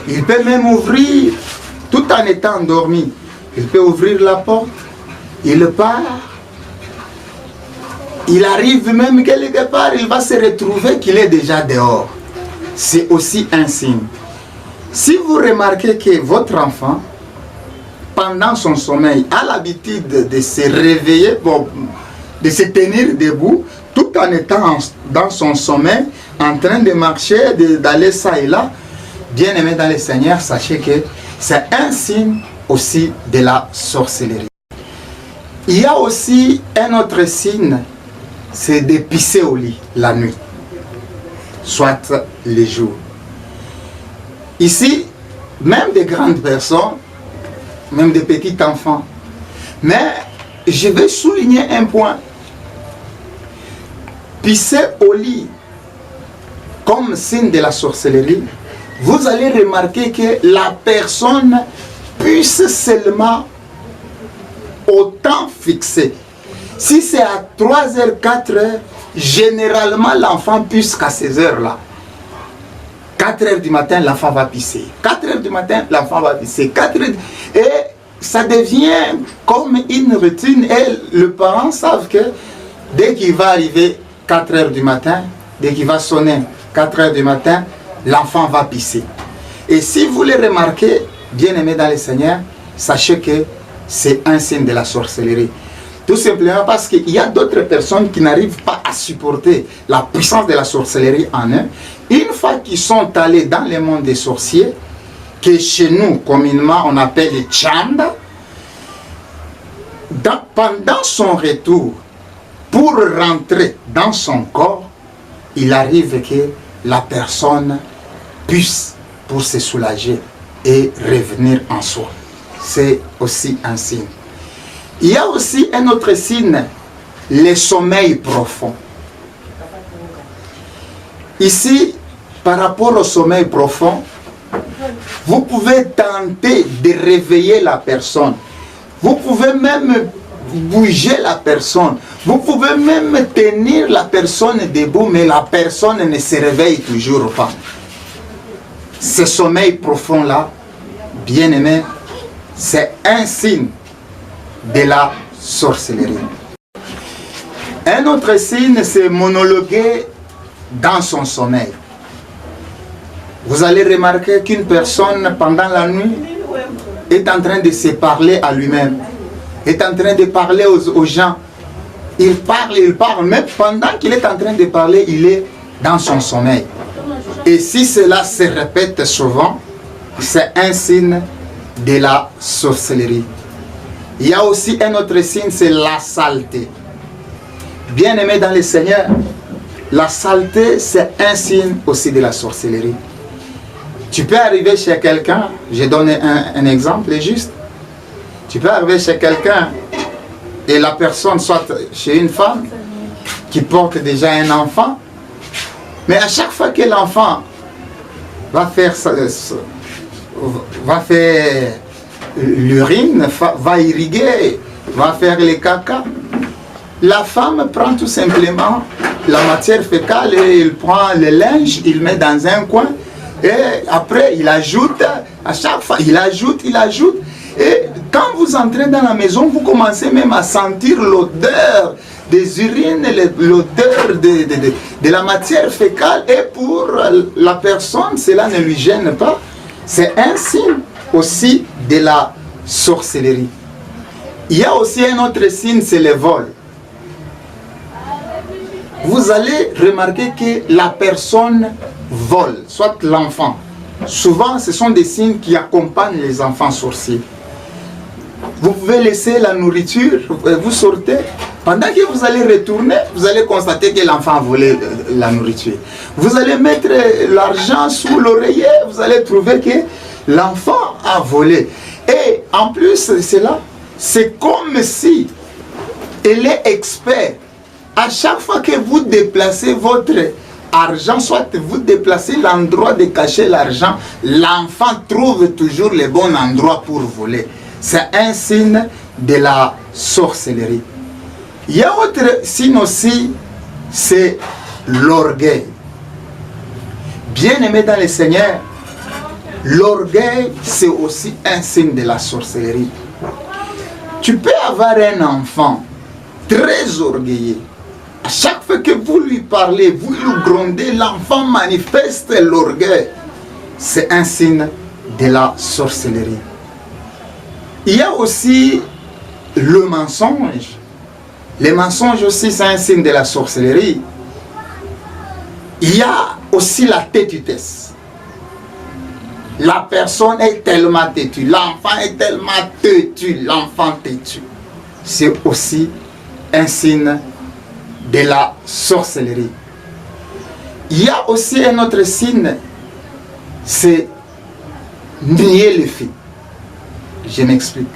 il peut même ouvrir, tout en étant endormi, il peut ouvrir la porte, il part, il arrive même quelque part, il va se retrouver qu'il est déjà dehors. C'est aussi un signe. Si vous remarquez que votre enfant, pendant son sommeil, a l'habitude de se réveiller, de se tenir debout, tout en étant dans son sommeil, en train de marcher, d'aller ça et là, bien aimé dans le Seigneur, sachez que c'est un signe aussi de la sorcellerie. Il y a aussi un autre signe, c'est de pisser au lit la nuit, soit les jours. Ici, même des grandes personnes, même des petits enfants. Mais je vais souligner un point. Pisser au lit comme signe de la sorcellerie, vous allez remarquer que la personne puisse seulement au temps fixé. Si c'est à 3h, 4h, généralement l'enfant pisse qu'à ces heures-là. 4h du matin, l'enfant va pisser. 4h du matin, l'enfant va pisser. 4h... Et ça devient comme une routine et les parents savent que dès qu'il va arriver 4 heures du matin, dès qu'il va sonner 4 heures du matin, l'enfant va pisser. Et si vous les remarquez, bien-aimés dans le Seigneur, sachez que c'est un signe de la sorcellerie. Tout simplement parce qu'il y a d'autres personnes qui n'arrivent pas à supporter la puissance de la sorcellerie en eux. Une fois qu'ils sont allés dans le monde des sorciers, que chez nous, communément, on appelle les Chanda, pendant son retour, pour rentrer dans son corps, il arrive que la personne puisse, pour se soulager et revenir en soi. C'est aussi un signe. Il y a aussi un autre signe, le sommeil profond. Ici, par rapport au sommeil profond, vous pouvez tenter de réveiller la personne. Vous pouvez même bouger la personne. Vous pouvez même tenir la personne debout, mais la personne ne se réveille toujours pas. Ce sommeil profond-là, bien aimé, c'est un signe de la sorcellerie. Un autre signe, c'est monologuer dans son sommeil. Vous allez remarquer qu'une personne, pendant la nuit, est en train de se parler à lui-même, est en train de parler aux gens. Il parle, mais pendant qu'il est en train de parler, il est dans son sommeil. Et si cela se répète souvent, c'est un signe de la sorcellerie. Il y a aussi un autre signe, c'est la saleté. Bien-aimé dans le Seigneur, la saleté, c'est un signe aussi de la sorcellerie. Tu peux arriver chez quelqu'un, je donne un exemple juste. Tu peux arriver chez quelqu'un et la personne, soit chez une femme qui porte déjà un enfant, mais à chaque fois que l'enfant va faire l'urine, va irriguer, va faire les caca, la femme prend tout simplement la matière fécale et il prend le linge, il met dans un coin et après il ajoute, à chaque fois il ajoute. Et quand vous entrez dans la maison, vous commencez même à sentir l'odeur des urines, l'odeur de la matière fécale. Et pour la personne, cela ne lui gêne pas. C'est un signe aussi de la sorcellerie. Il y a aussi un autre signe, c'est le vol. Vous allez remarquer que la personne vole, soit l'enfant. Souvent, ce sont des signes qui accompagnent les enfants sorciers. Vous pouvez laisser la nourriture, vous sortez. Pendant que vous allez retourner, vous allez constater que l'enfant a volé la nourriture. Vous allez mettre l'argent sous l'oreiller, vous allez trouver que l'enfant a volé. Et en plus de cela, c'est comme si il est expert. À chaque fois que vous déplacez votre argent, soit vous déplacez l'endroit de cacher l'argent, l'enfant trouve toujours le bon endroit pour voler. C'est un signe de la sorcellerie. Il y a autre signe aussi, c'est l'orgueil. Bien-aimé dans le Seigneur, l'orgueil, c'est aussi un signe de la sorcellerie. Tu peux avoir un enfant très orgueilleux. À chaque fois que vous lui parlez, vous lui grondez, l'enfant manifeste l'orgueil. C'est un signe de la sorcellerie. Il y a aussi le mensonge. Le mensonge aussi, c'est un signe de la sorcellerie. Il y a aussi la têtutesse. La personne est tellement têtue, l'enfant est tellement têtu, l'enfant têtu. C'est aussi un signe de la sorcellerie. Il y a aussi un autre signe, c'est nier le fait. Je m'explique.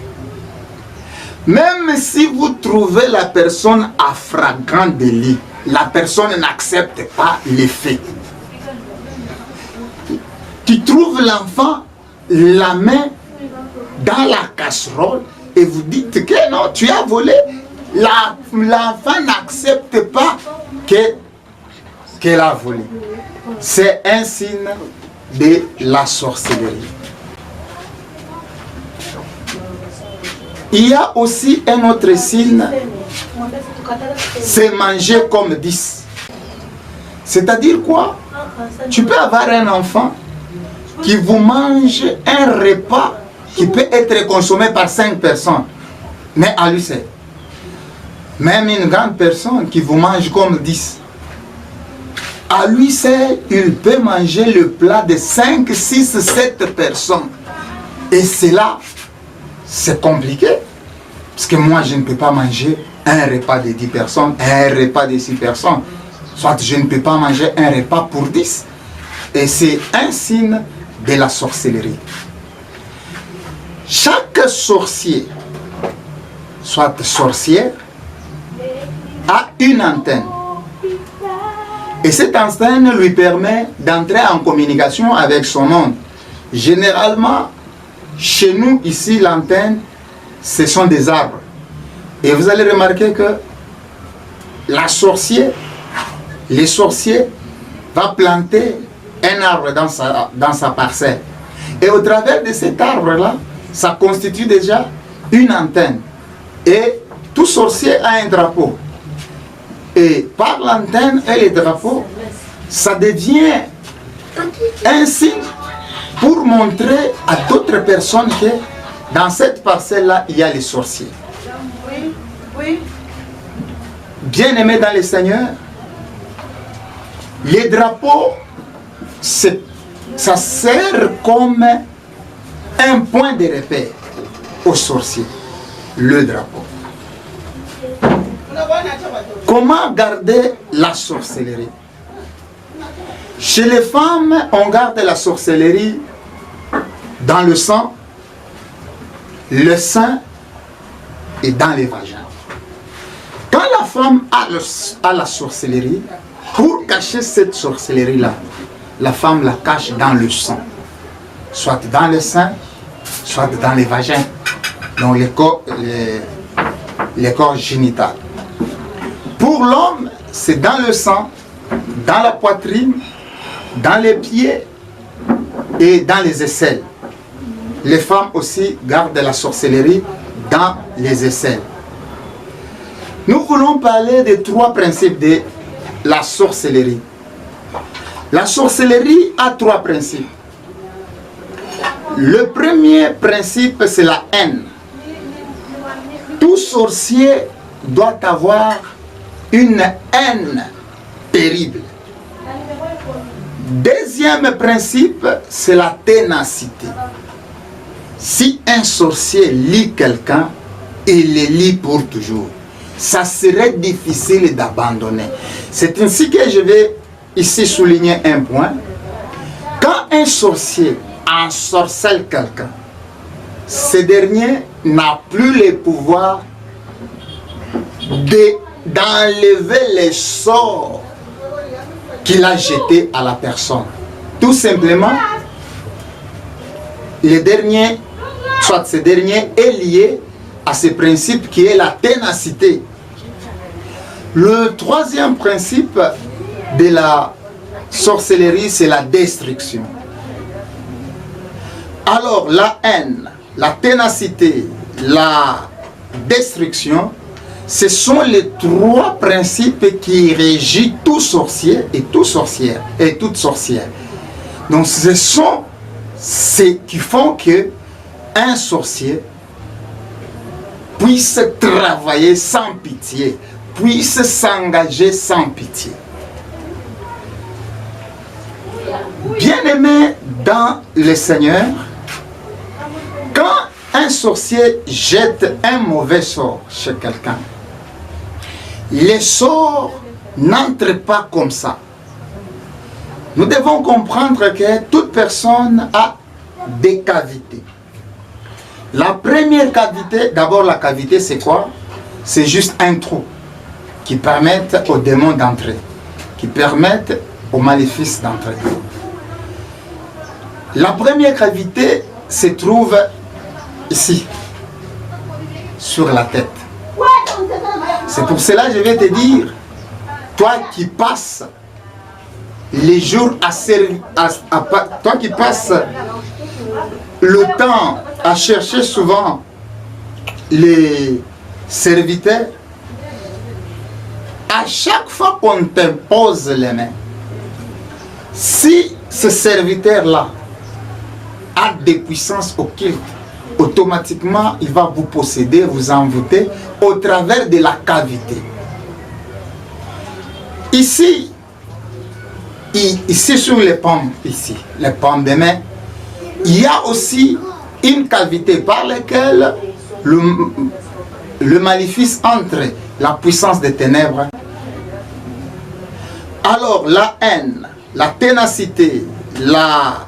Même si vous trouvez la personne à flagrant délit, la personne n'accepte pas les faits. Tu trouves l'enfant, la main dans la casserole et vous dites que non, tu as volé. L'enfant n'accepte pas qu'elle a volé. C'est un signe de la sorcellerie. Il y a aussi un autre signe, c'est manger comme 10. C'est-à-dire quoi? Tu peux avoir un enfant qui vous mange un repas qui peut être consommé par 5 personnes, mais à lui seul. Même une grande personne qui vous mange comme 10. À lui seul, il peut manger le plat de 5, 6, 7 personnes. Et c'est là, c'est compliqué. Parce que moi, je ne peux pas manger un repas de 10 personnes, un repas de 6 personnes. Soit je ne peux pas manger un repas pour 10. Et c'est un signe de la sorcellerie. Chaque sorcier, soit sorcière, a une antenne. Et cette antenne lui permet d'entrer en communication avec son monde. Généralement, chez nous, ici, l'antenne, ce sont des arbres. Et vous allez remarquer que les sorciers va planter un arbre dans sa parcelle. Et au travers de cet arbre-là, ça constitue déjà une antenne. Et tout sorcier a un drapeau. Et par l'antenne et les drapeaux, ça devient un signe pour montrer à d'autres personnes que dans cette parcelle-là, il y a les sorciers. Bien-aimés dans le Seigneur, les drapeaux, ça sert comme un point de repère aux sorciers, le drapeau. Comment garder la sorcellerie? Chez les femmes, on garde la sorcellerie dans le sang, le sein et dans les vagins. Quand la femme a la sorcellerie, pour cacher cette sorcellerie-là, la femme la cache dans le sang, soit dans le sein, soit dans les vagins, dans les corps génitaux. Pour l'homme, c'est dans le sang, dans la poitrine, dans les pieds et dans les aisselles. Les femmes aussi gardent la sorcellerie dans les aisselles. Nous voulons parler des 3 principes de la sorcellerie. La sorcellerie a 3 principes. Le premier principe, c'est la haine. Tout sorcier doit avoir une haine terrible. Deuxième principe, c'est la ténacité. Si un sorcier lie quelqu'un, il le lie pour toujours. Ça serait difficile d'abandonner. C'est ainsi que je vais ici souligner un point. Quand un sorcier ensorcelle quelqu'un, ce dernier n'a plus le pouvoir d'enlever les sorts qu'il a jetés à la personne. Tout simplement, le dernier, soit ce dernier est lié à ce principe qui est la ténacité. Le troisième principe de la sorcellerie, c'est la destruction. Alors, la haine, la ténacité, la destruction, ce sont les 3 principes qui régissent tout sorcier et toute sorcière. Donc, ce sont ceux qui font que un sorcier puisse travailler sans pitié, puisse s'engager sans pitié. Bien-aimé dans le Seigneur, quand un sorcier jette un mauvais sort chez quelqu'un, les sorts n'entrent pas comme ça. Nous devons comprendre que toute personne a des cavités. La première cavité, d'abord la cavité c'est quoi? C'est juste un trou qui permet aux démons d'entrer, qui permettent aux maléfices d'entrer. La première cavité se trouve ici, sur la tête. C'est pour cela que je vais te dire, toi qui passes les jours toi qui passes le temps à chercher souvent les serviteurs, à chaque fois qu'on t'impose les mains, si ce serviteur-là a des puissances occultes, automatiquement il va vous posséder, vous envoûter au travers de la cavité. Ici sur les pommes, ici, les pommes de main, il y a aussi une cavité par laquelle le maléfice entre, la puissance des ténèbres. Alors la haine, la ténacité, la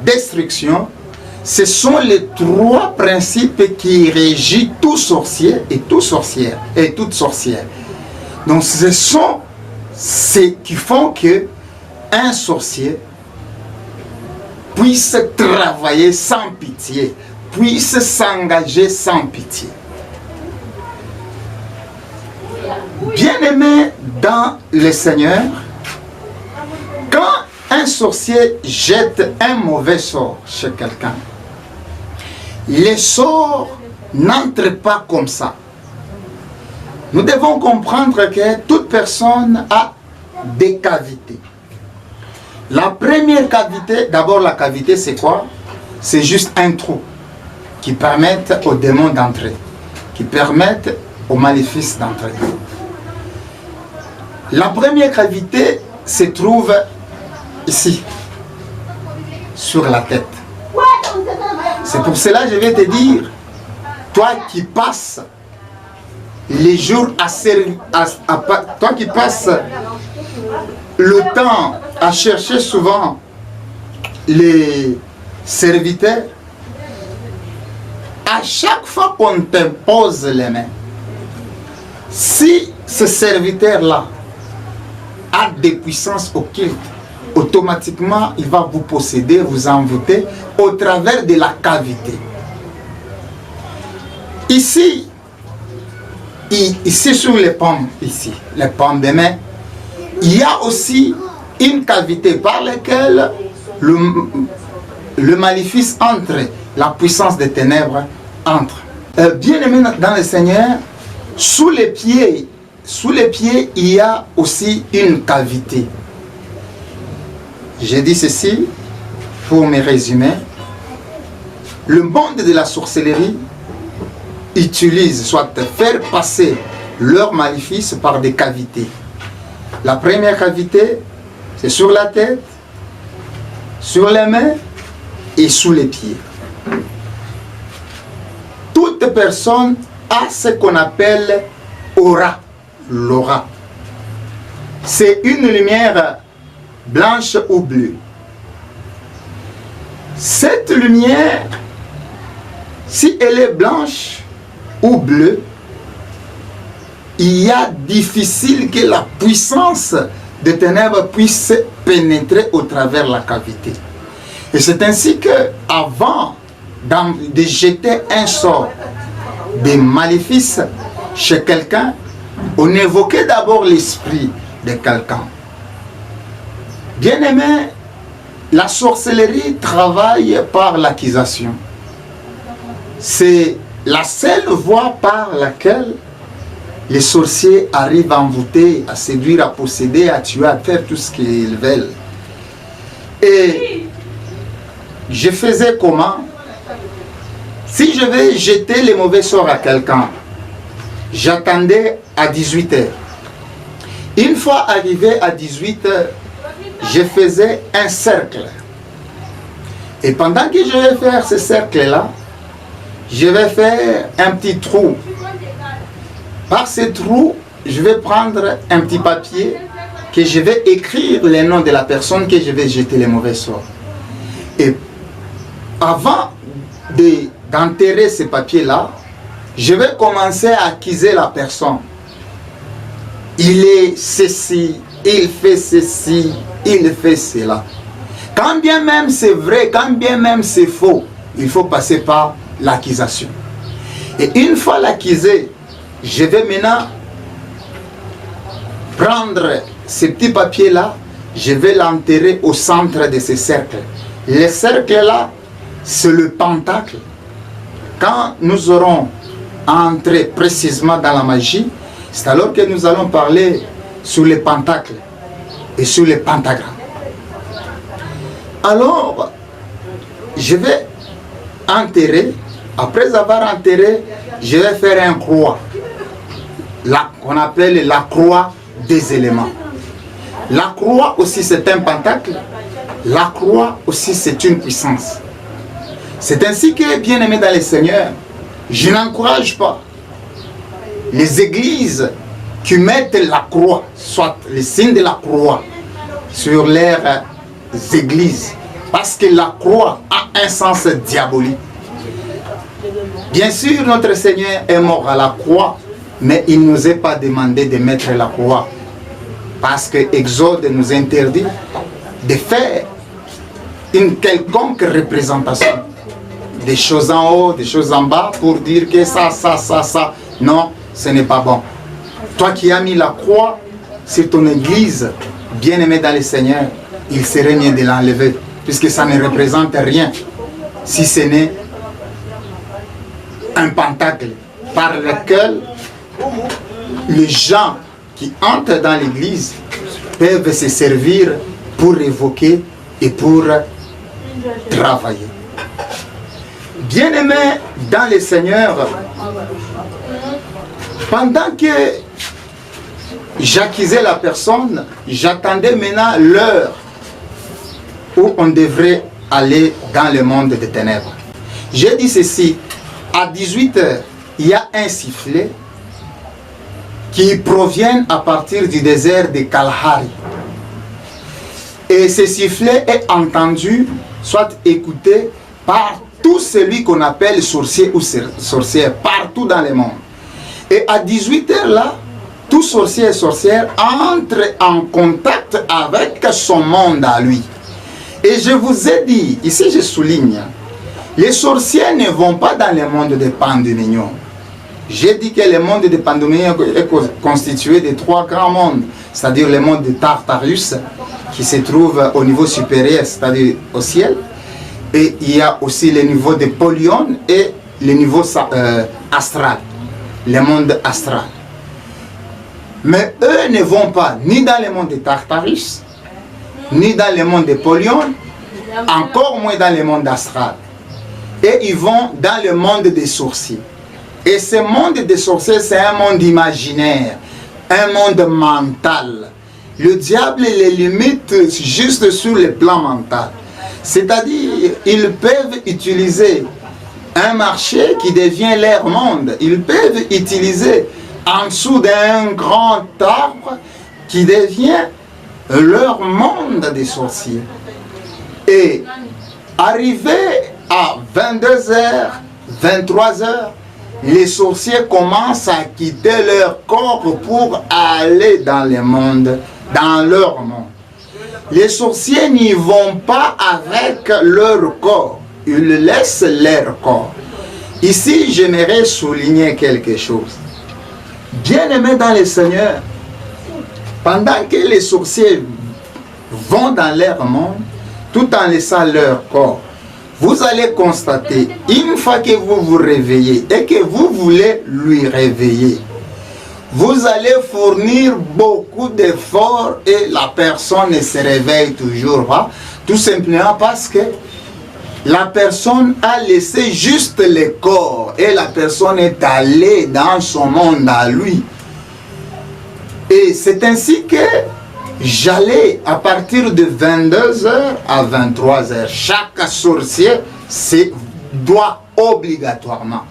destruction, ce sont les trois principes qui régissent tout sorcier et toute sorcière. Donc ce sont ceux qui font que un sorcier puisse travailler sans pitié, puisse s'engager sans pitié. Bien-aimés dans le Seigneur, quand un sorcier jette un mauvais sort chez quelqu'un, les sorts n'entrent pas comme ça. Nous devons comprendre que toute personne a des cavités. La première cavité, d'abord la cavité c'est quoi? C'est juste un trou qui permet aux démons d'entrer, qui permettent aux maléfices d'entrer. La première cavité se trouve ici, sur la tête. C'est pour cela que je vais te dire, toi qui passes les jours toi qui passes le temps à chercher souvent les serviteurs, à chaque fois qu'on t'impose les mains, si ce serviteur-là a des puissances occultes, automatiquement il va vous posséder, vous envoûter au travers de la cavité. Ici sur les pommes, ici, les pommes de main, il y a aussi une cavité par laquelle le maléfice entre, la puissance des ténèbres entre. Bien-aimés dans le Seigneur, sous les pieds, il y a aussi une cavité. J'ai dit ceci pour me résumer. Le monde de la sorcellerie utilise, soit faire passer leur maléfice par des cavités. La première cavité, c'est sur la tête, sur les mains et sous les pieds. Toute personne a ce qu'on appelle aura, l'aura. C'est une lumière blanche ou bleue. Cette lumière, si elle est blanche ou bleue, il y a difficile que la puissance des ténèbres puisse pénétrer au travers la cavité. Et c'est ainsi que, avant de jeter un sort de maléfice chez quelqu'un, on évoquait d'abord l'esprit de quelqu'un. Bien-aimé, la sorcellerie travaille par l'accusation. C'est la seule voie par laquelle les sorciers arrivent à envoûter, à séduire, à posséder, à tuer, à faire tout ce qu'ils veulent. Et je faisais comment? Si je vais jeter les mauvais sorts à quelqu'un, j'attendais à 18h. Une fois arrivé à 18h, je faisais un cercle. Et pendant que je vais faire ce cercle-là, je vais faire un petit trou. Par ce trou, je vais prendre un petit papier que je vais écrire les noms de la personne que je vais jeter les mauvais sorts. Et avant d'enterrer ce papier-là, je vais commencer à accuser la personne. Il est ceci, il fait ceci, il fait cela. Quand bien même c'est vrai, quand bien même c'est faux, il faut passer par l'accusation. Et une fois l'accusé, je vais maintenant prendre ce petit papier-là, je vais l'enterrer au centre de ce cercle. Le cercle-là, c'est le pentacle. Quand nous aurons entrer précisément dans la magie, c'est alors que nous allons parler sur les pentacles et sur les pentagrammes. Alors, je vais enterrer. Après avoir enterré, je vais faire un croix. Qu'on appelle la croix des éléments. La croix aussi c'est un pentacle. La croix aussi c'est une puissance. C'est ainsi que, bien aimé dans le Seigneur, je n'encourage pas les églises qui mettent la croix, soit le signe de la croix, sur leurs églises. Parce que la croix a un sens diabolique. Bien sûr, notre Seigneur est mort à la croix, mais il ne nous est pas demandé de mettre la croix. Parce que Exode nous interdit de faire une quelconque représentation. Des choses en haut, des choses en bas, pour dire que ça. Non, ce n'est pas bon. Toi qui as mis la croix sur ton église, bien aimé dans le Seigneur, il serait mieux de l'enlever, puisque ça ne représente rien, si ce n'est un pentacle par lequel les gens qui entrent dans l'église peuvent se servir pour évoquer et pour travailler. Bien-aimé dans le Seigneur, pendant que j'acquisais la personne, j'attendais maintenant l'heure où on devrait aller dans le monde des ténèbres. J'ai dit ceci, à 18 h, il y a un sifflet qui provient à partir du désert de Kalahari. Et ce sifflet est entendu, soit écouté par tout celui qu'on appelle sorcier ou sorcière, partout dans le monde. Et à 18 h là, tout sorcier et sorcière entre en contact avec son monde à lui. Et je vous ai dit, ici je souligne, les sorciers ne vont pas dans le monde des Pandominions. J'ai dit que le monde des Pandominions est constitué de 3 grands mondes, c'est-à-dire le monde de Tartarus, qui se trouve au niveau supérieur, c'est-à-dire au ciel. Et il y a aussi le niveau de Polion et le niveau astral, le monde astral. Mais eux ne vont pas ni dans le monde de Tartarus, ni dans le monde de Polion, encore moins dans le monde astral. Et ils vont dans le monde des sorciers. Et ce monde des sorciers, c'est un monde imaginaire, un monde mental. Le diable les limite juste sur le plan mental. C'est-à-dire, ils peuvent utiliser un marché qui devient leur monde. Ils peuvent utiliser en dessous d'un grand arbre qui devient leur monde des sorciers. Et arrivé à 22 h, 23 h, les sorciers commencent à quitter leur corps pour aller dans le monde, dans leur monde. Les sorciers n'y vont pas avec leur corps, ils laissent leur corps. Ici, j'aimerais souligner quelque chose. Bien-aimés dans le Seigneur, pendant que les sorciers vont dans leur monde, tout en laissant leur corps, vous allez constater, une fois que vous vous réveillez et que vous voulez lui réveiller, vous allez fournir beaucoup d'efforts et la personne ne se réveille toujours pas, tout simplement parce que la personne a laissé juste le corps et la personne est allée dans son monde à lui. Et c'est ainsi que j'allais à partir de 22 h à 23 h. Chaque sorcier doit obligatoirement.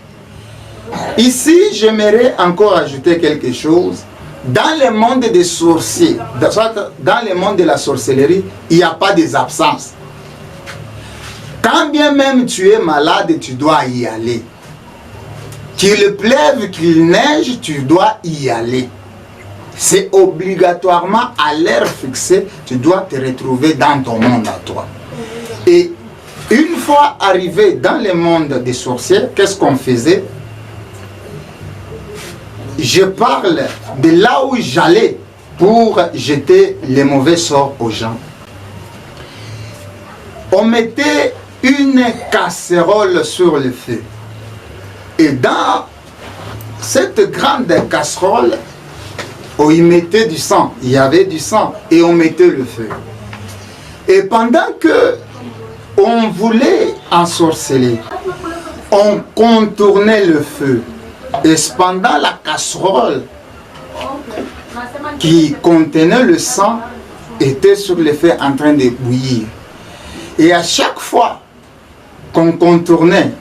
Ici, j'aimerais encore ajouter quelque chose. Dans le monde des sorciers, dans le monde de la sorcellerie, il n'y a pas des absences. Quand bien même tu es malade, tu dois y aller. Qu'il pleuve, qu'il neige, tu dois y aller. C'est obligatoirement à l'heure fixée, tu dois te retrouver dans ton monde à toi. Et une fois arrivé dans le monde des sorciers, qu'est-ce qu'on faisait? Je parle de là où j'allais pour jeter les mauvais sorts aux gens. On mettait une casserole sur le feu. Et dans cette grande casserole, on y mettait du sang. Il y avait du sang et on mettait le feu. Et pendant que on voulait ensorceler, on contournait le feu. Et cependant, la casserole qui contenait le sang était sur le feu en train de bouillir. Et à chaque fois qu'on contournait,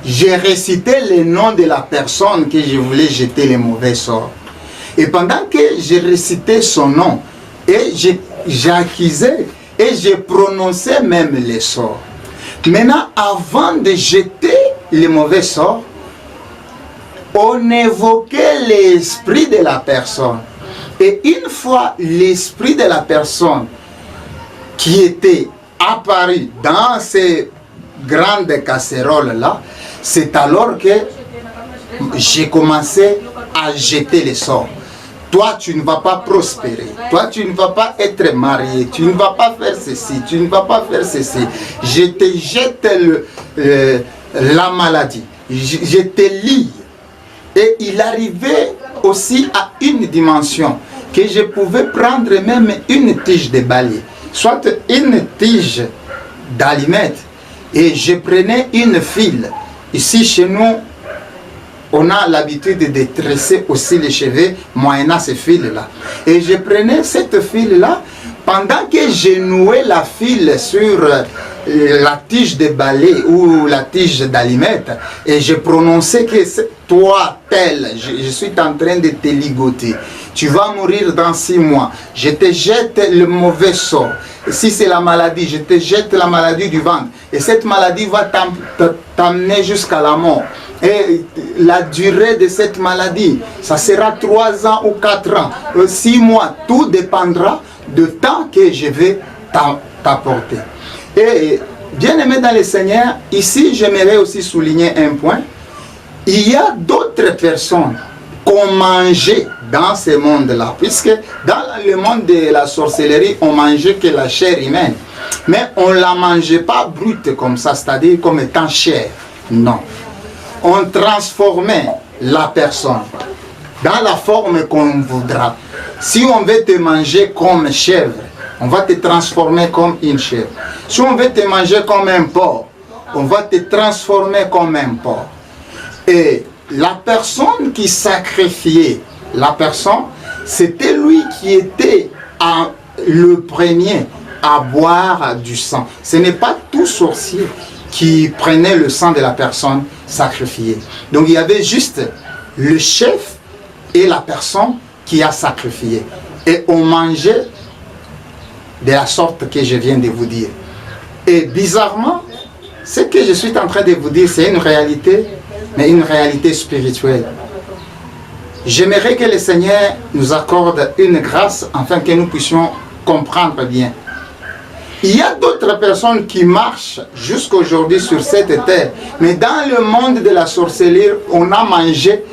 j'ai récité le nom de la personne que je voulais jeter les mauvais sorts. Et pendant que j'ai récité son nom, et j'accusais et j'ai prononcé même les sorts. Maintenant, avant de jeter les mauvais sorts, on évoquait l'esprit de la personne. Et une fois l'esprit de la personne qui était apparu dans ces grandes casseroles-là, c'est alors que j'ai commencé à jeter les sorts. Toi, tu ne vas pas prospérer. Toi, tu ne vas pas être marié. Tu ne vas pas faire ceci. Tu ne vas pas faire ceci. Je te jette la maladie. Je te lie. Et il arrivait aussi à une dimension que je pouvais prendre même une tige de balai, soit une tige d'allumette, et je prenais une file. Ici, chez nous, on a l'habitude de tresser aussi les cheveux moyennant ces fils-là. Et je prenais cette file-là, pendant que je nouais la file sur la tige de balai ou la tige d'allumette, et je prononçais que toi, tel, je suis en train de te ligoter. Tu vas mourir dans 6 mois. Je te jette le mauvais sort. Si c'est la maladie, je te jette la maladie du ventre. Et cette maladie va t'amener jusqu'à la mort. Et la durée de cette maladie, ça sera 3 ans ou 4 ans, 6 mois. Tout dépendra du temps que je vais t'apporter. Et bien aimé dans le Seigneur, ici j'aimerais aussi souligner un point. Il y a d'autres personnes qu'on mangeait dans ce monde-là, puisque dans le monde de la sorcellerie, on mangeait que la chair humaine. Mais on ne la mangeait pas brute comme ça, c'est-à-dire comme étant chair. Non. On transformait la personne dans la forme qu'on voudra. Si on veut te manger comme chèvre, on va te transformer comme une chèvre. Si on veut te manger comme un porc, on va te transformer comme un porc. Et la personne qui sacrifiait la personne, c'était lui qui était le premier à boire du sang. Ce n'est pas tout sorcier qui prenait le sang de la personne sacrifiée. Donc il y avait juste le chef et la personne qui a sacrifié. Et on mangeait de la sorte que je viens de vous dire. Et bizarrement, ce que je suis en train de vous dire, c'est une réalité, mais une réalité spirituelle. J'aimerais que le Seigneur nous accorde une grâce afin que nous puissions comprendre bien. Il y a d'autres personnes qui marchent jusqu'aujourd'hui sur cette terre, mais dans le monde de la sorcellerie, on a mangé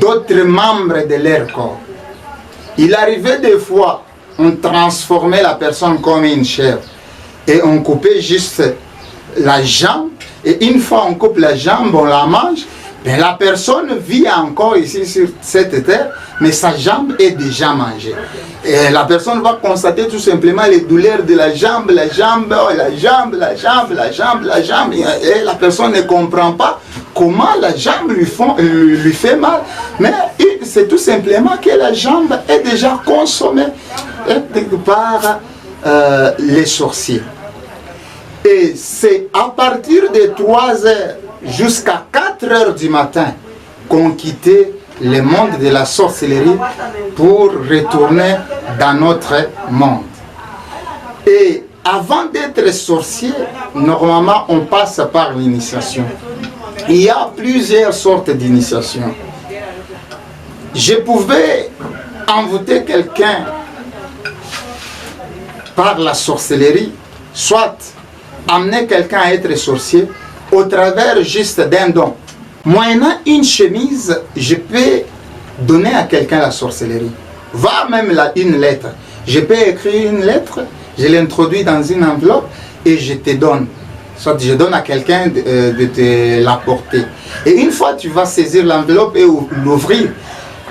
d'autres membres de leur corps. Il arrivait des fois, on transformait la personne comme une chèvre et on coupait juste la jambe, et une fois on coupe la jambe, on la mange. Mais la personne vit encore ici sur cette terre, mais sa jambe est déjà mangée. Et la personne va constater tout simplement les douleurs de la jambe, la jambe. Et la personne ne comprend pas comment la jambe lui fait mal. Mais c'est tout simplement que la jambe est déjà consommée par les sorciers. Et c'est à partir de 3 heures jusqu'à 4 heures du matin qu'on quittait le monde de la sorcellerie pour retourner dans notre monde. Et avant d'être sorcier, normalement on passe par l'initiation. Il y a plusieurs sortes d'initiation. Je pouvais envoûter quelqu'un par la sorcellerie, soit amener quelqu'un à être sorcier au travers juste d'un don. Moyennant une chemise, je peux donner à quelqu'un la sorcellerie. Va même une lettre. Je peux écrire une lettre, je l'introduis dans une enveloppe et je te donne. soit je donne à quelqu'un de te l'apporter. Et une fois tu vas saisir l'enveloppe et l'ouvrir,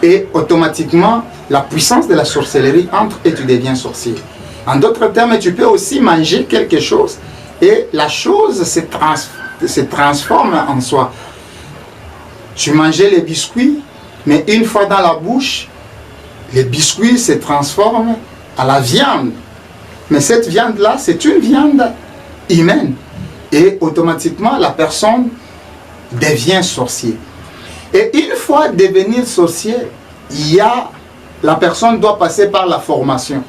et automatiquement la puissance de la sorcellerie entre et tu deviens sorcier. En d'autres termes, tu peux aussi manger quelque chose et la chose se transforme en soi. Tu mangeais les biscuits, mais une fois dans la bouche, les biscuits se transforment à la viande. Mais cette viande-là, c'est une viande humaine. Et automatiquement, la personne devient sorcier. Et une fois devenir sorcier, la personne doit passer par la formation.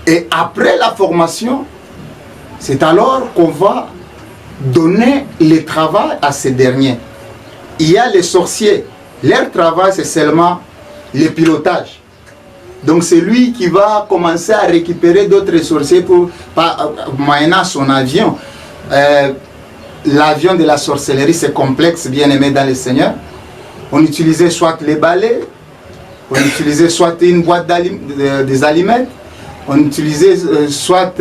Et après la formation, c'est alors qu'on va donner le travail à ces derniers. Il y a les sorciers. Leur travail, c'est seulement le pilotage. Donc c'est lui qui va commencer à récupérer d'autres sorciers moyennant son avion. L'avion de la sorcellerie, c'est complexe, bien aimé dans le Seigneur. On utilisait soit les balais, on utilisait soit une boîte des allumettes, on utilisait soit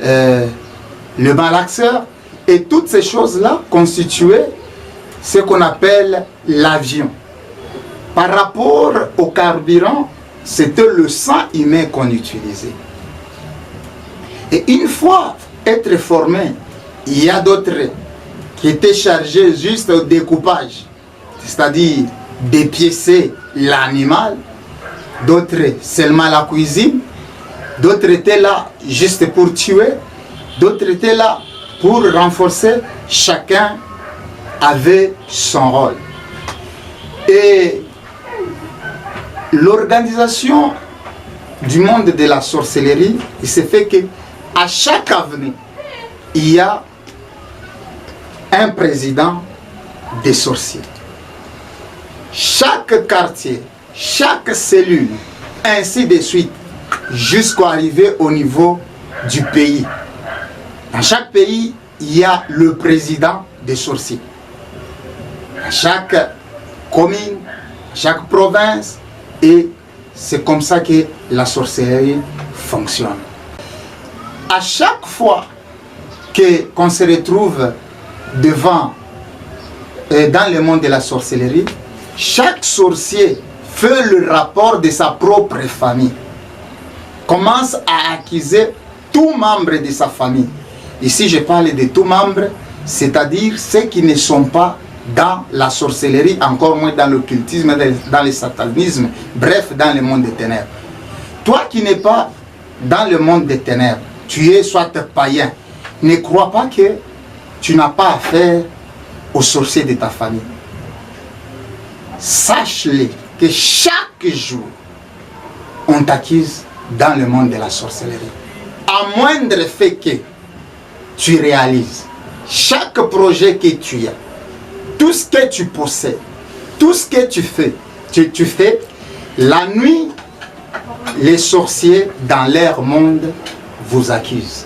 le malaxeur, et toutes ces choses-là constituaient ce qu'on appelle l'avion. Par rapport au carburant, c'était le sang humain qu'on utilisait. Et une fois être formé, il y a d'autres qui étaient chargés juste au découpage, c'est-à-dire dépiécer l'animal, d'autres seulement la cuisine, d'autres étaient là juste pour tuer, d'autres étaient là pour renforcer. Chacun avait son rôle. Et l'organisation du monde de la sorcellerie, il se fait que à chaque avenue, il y a un président des sorciers. Chaque quartier, chaque cellule, ainsi de suite, jusqu'à arriver au niveau du pays. Dans chaque pays, il y a le président des sorciers. Dans chaque commune, chaque province, et c'est comme ça que la sorcellerie fonctionne. À chaque fois qu'on se retrouve devant, dans le monde de la sorcellerie, chaque sorcier fait le rapport de sa propre famille, commence à accuser tout membre de sa famille. Ici, je parle de tout membre, c'est-à-dire ceux qui ne sont pas dans la sorcellerie, encore moins dans l'occultisme, dans le satanisme, bref, dans le monde des ténèbres. Toi qui n'es pas dans le monde des ténèbres, tu es soit païen, ne crois pas que tu n'as pas affaire aux sorciers de ta famille. Sache-le que chaque jour, on t'accuse dans le monde de la sorcellerie. À moindre fait que tu réalises chaque projet que tu as, tout ce que tu possèdes, tout ce que tu fais, la nuit, les sorciers dans leur monde vous accusent.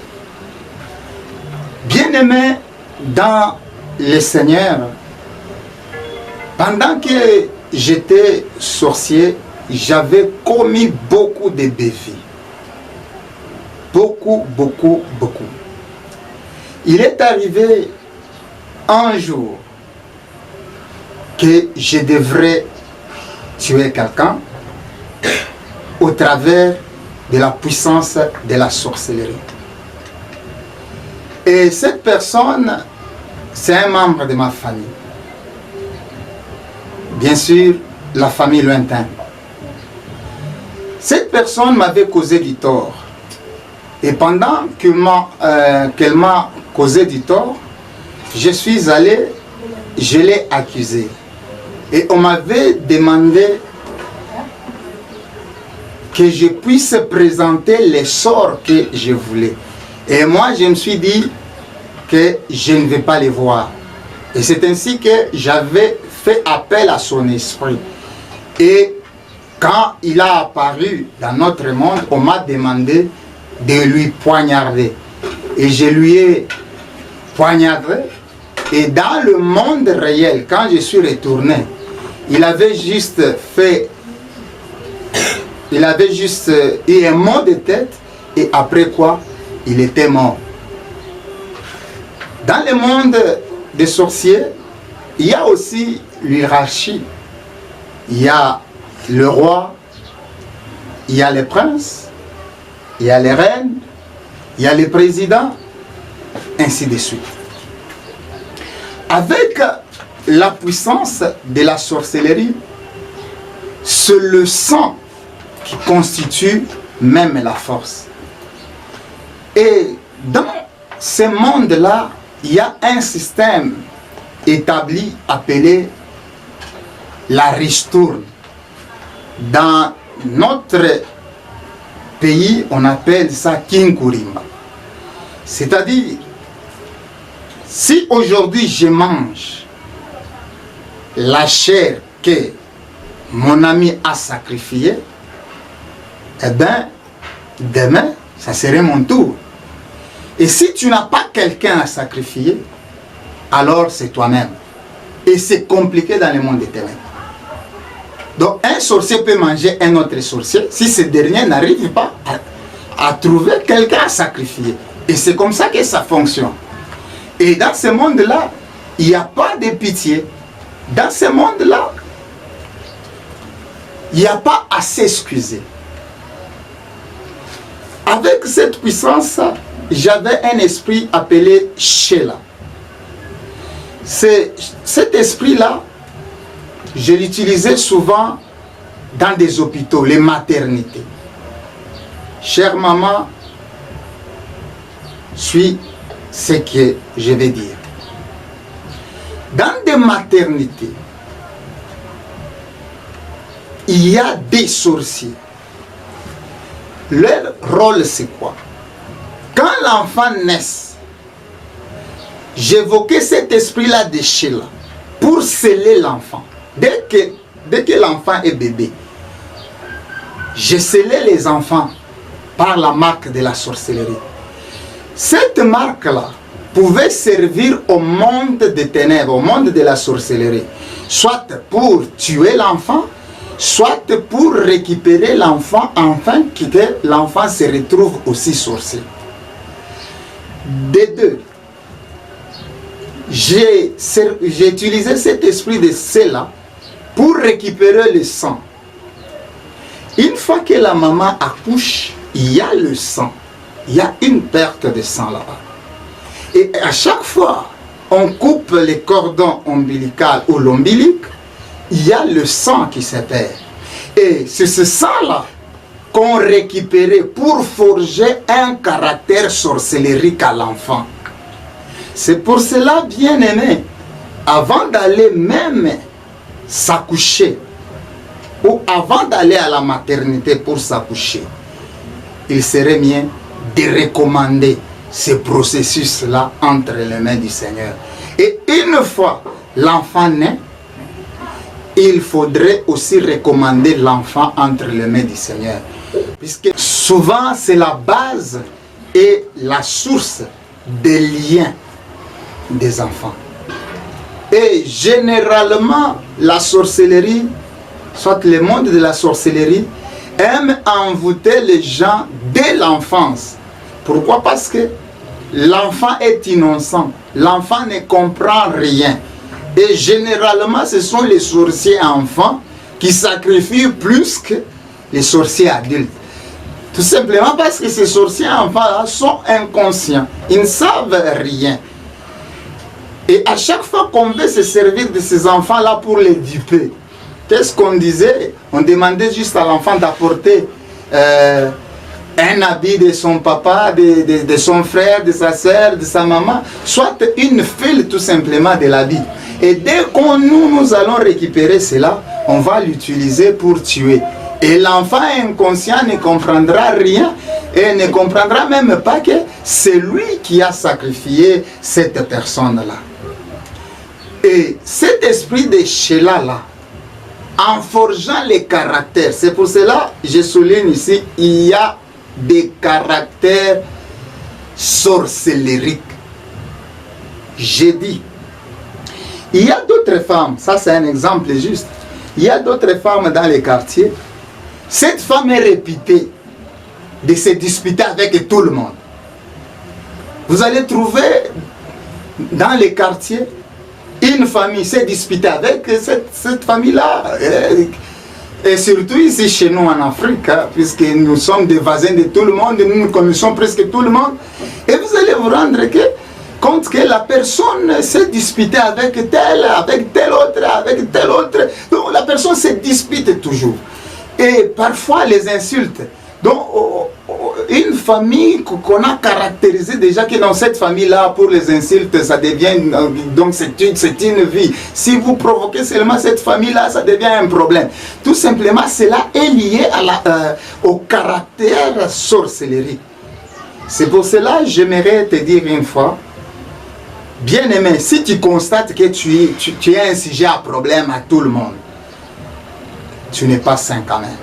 Bien-aimés dans le Seigneur, pendant que j'étais sorcier, j'avais commis beaucoup de défis. Beaucoup. Il est arrivé un jour que je devrais tuer quelqu'un au travers de la puissance de la sorcellerie. Et cette personne, c'est un membre de ma famille. Bien sûr, la famille lointaine. Cette personne m'avait causé du tort. Et pendant qu'elle m'a causé du tort, je suis allé, je l'ai accusé. Et on m'avait demandé que je puisse présenter les sorts que je voulais. Et moi, je me suis dit que je ne vais pas les voir. Et c'est ainsi que j'avais fait appel à son esprit. Et quand il a apparu dans notre monde, on m'a demandé de lui poignarder. Et je lui ai poignardé. Et dans le monde réel, quand je suis retourné, il avait juste eu un mot de tête, et après quoi, il était mort. Dans le monde des sorciers, il y a aussi l'hierarchie. Il y a le roi, il y a les princes, il y a les reines, il y a les présidents, ainsi de suite. Avec la puissance de la sorcellerie, c'est le sang qui constitue même la force. Et dans ce monde-là, il y a un système établi appelé la ristourne. Dans notre pays, on appelle ça Kinkurimba. C'est-à-dire, si aujourd'hui je mange la chair que mon ami a sacrifiée, eh bien, demain, ça serait mon tour. Et si tu n'as pas quelqu'un à sacrifier, alors c'est toi-même. Et c'est compliqué dans le monde des ténèbres. Donc un sorcier peut manger un autre sorcier si ce dernier n'arrive pas à trouver quelqu'un à sacrifier. Et c'est comme ça que ça fonctionne. Et dans ce monde-là, il n'y a pas de pitié. Dans ce monde-là, il n'y a pas à s'excuser. Avec cette puissance, j'avais un esprit appelé Sheila. Cet esprit-là, je l'utilisais souvent dans des hôpitaux, les maternités. Chère maman, suis ce que je vais dire. Dans des maternités, il y a des sorciers. Leur rôle, c'est quoi? Quand l'enfant naît, j'évoquais cet esprit-là de Sheila pour sceller l'enfant. Dès que l'enfant est bébé, je scellais les enfants par la marque de la sorcellerie. Cette marque-là pouvait servir au monde des ténèbres, au monde de la sorcellerie, soit pour tuer l'enfant, soit pour récupérer l'enfant, afin que l'enfant se retrouve aussi sorcier. Des deux, j'ai utilisé cet esprit de cela pour récupérer le sang. Une fois que la maman accouche, il y a le sang. Il y a une perte de sang là-bas. Et à chaque fois, on coupe les cordons ombilicaux ou l'ombilic, il y a le sang qui se perd. Et c'est ce sang-là qu'on récupérait pour forger un caractère sorcellerique à l'enfant. C'est pour cela, bien aimé, avant d'aller même s'accoucher, ou avant d'aller à la maternité pour s'accoucher, il serait bien de recommander ce processus-là entre les mains du Seigneur. Et une fois l'enfant naît, il faudrait aussi recommander l'enfant entre les mains du Seigneur. Puisque souvent c'est la base et la source des liens des enfants. Et généralement, la sorcellerie, soit le monde de la sorcellerie, aime envoûter les gens dès l'enfance. Pourquoi? Parce que l'enfant est innocent, l'enfant ne comprend rien. Et généralement, ce sont les sorciers enfants qui sacrifient plus que les sorciers adultes. Tout simplement parce que ces sorciers enfants sont inconscients, ils ne savent rien. Et à chaque fois qu'on veut se servir de ces enfants-là pour les duper, qu'est-ce qu'on disait? On demandait juste à l'enfant d'apporter un habit de son papa, de son frère, de sa soeur, de sa maman, soit une file tout simplement de l'habit. Et dès que nous allons récupérer cela, on va l'utiliser pour tuer. Et l'enfant inconscient ne comprendra rien et ne comprendra même pas que c'est lui qui a sacrifié cette personne-là. Et cet esprit de Sheila-là, en forgeant les caractères, c'est pour cela que je souligne ici, il y a des caractères sorcelleriques. J'ai dit, il y a d'autres femmes, ça c'est un exemple juste, il y a d'autres femmes dans les quartiers, cette femme est réputée de se disputer avec tout le monde. Vous allez trouver dans les quartiers, une famille s'est disputée avec cette famille-là. Et surtout ici chez nous en Afrique, hein, puisque nous sommes des voisins de tout le monde, nous connaissons presque tout le monde. Et vous allez vous rendre compte que la personne s'est disputée avec tel autre. Donc la personne se dispute toujours. Et parfois les insultes. Donc une famille qu'on a caractérisée déjà que dans cette famille-là, pour les insultes, ça devient, donc c'est une vie. Si vous provoquez seulement cette famille-là, ça devient un problème. Tout simplement, cela est lié au caractère sorcellerie. C'est pour cela que j'aimerais te dire une fois, bien aimé, si tu constates que tu es un sujet à problème à tout le monde, tu n'es pas saint quand même.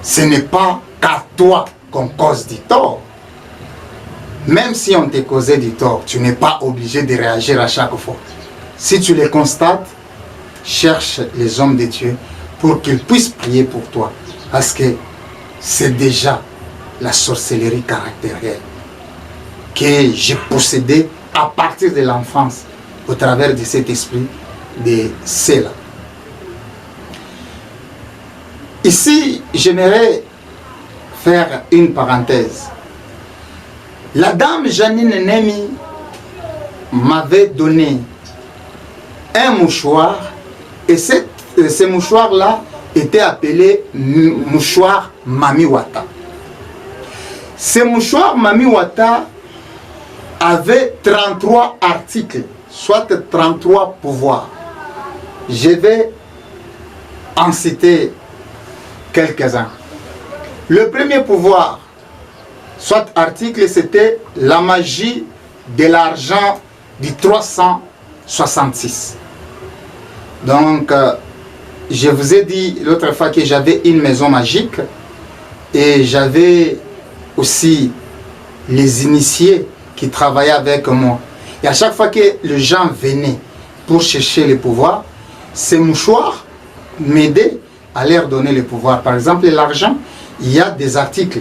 Ce n'est pas qu'à toi qu'on cause du tort. Même si on t'a causé du tort, tu n'es pas obligé de réagir à chaque fois. Si tu les constates, cherche les hommes de Dieu pour qu'ils puissent prier pour toi. Parce que c'est déjà la sorcellerie caractérielle que j'ai possédée à partir de l'enfance au travers de cet esprit de cela. Ici, j'aimerais faire une parenthèse. La dame Janine Nemi m'avait donné un mouchoir et ce mouchoir-là était appelé mouchoir Mamiwata. Ce mouchoir Mamiwata avait 33 articles, soit 33 pouvoirs. Je vais en citer quelques-uns. Le premier pouvoir, soit article, c'était la magie de l'argent du 366. Donc, je vous ai dit l'autre fois que j'avais une maison magique et j'avais aussi les initiés qui travaillaient avec moi. Et à chaque fois que les gens venaient pour chercher les pouvoirs, ces mouchoirs m'aidaient à leur donner le pouvoir. Par exemple, l'argent, il y a des articles.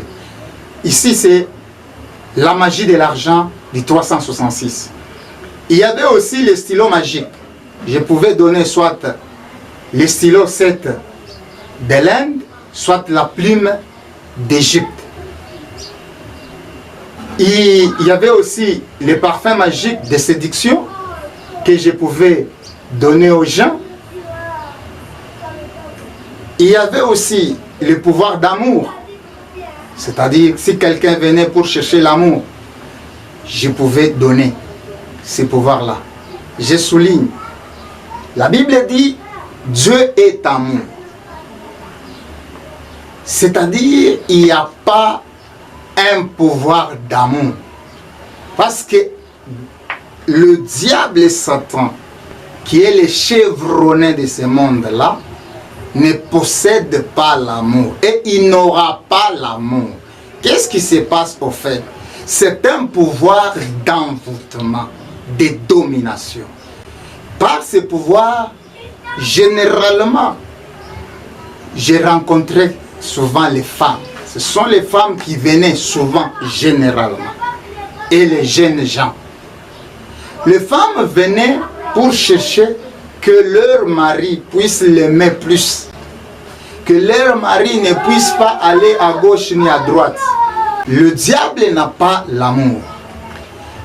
Ici, c'est la magie de l'argent du 366. Il y avait aussi les stylos magiques. Je pouvais donner soit les stylos 7 de l'Inde, soit la plume d'Égypte. Il y avait aussi les parfums magiques de séduction que je pouvais donner aux gens. Il y avait aussi le pouvoir d'amour. C'est-à-dire, si quelqu'un venait pour chercher l'amour, je pouvais donner ces pouvoirs-là. Je souligne. La Bible dit, Dieu est amour. C'est-à-dire, il n'y a pas un pouvoir d'amour. Parce que le diable et Satan, qui est le chevronné de ce monde-là, ne possède pas l'amour et il n'aura pas l'amour. Qu'est-ce qui se passe au fait? C'est un pouvoir d'envoûtement, de domination. Par ce pouvoir, généralement, j'ai rencontré souvent les femmes. Ce sont les femmes qui venaient souvent, généralement, et les jeunes gens. Les femmes venaient pour chercher que leur mari puisse l'aimer plus, que leur mari ne puisse pas aller à gauche ni à droite. Le diable n'a pas l'amour.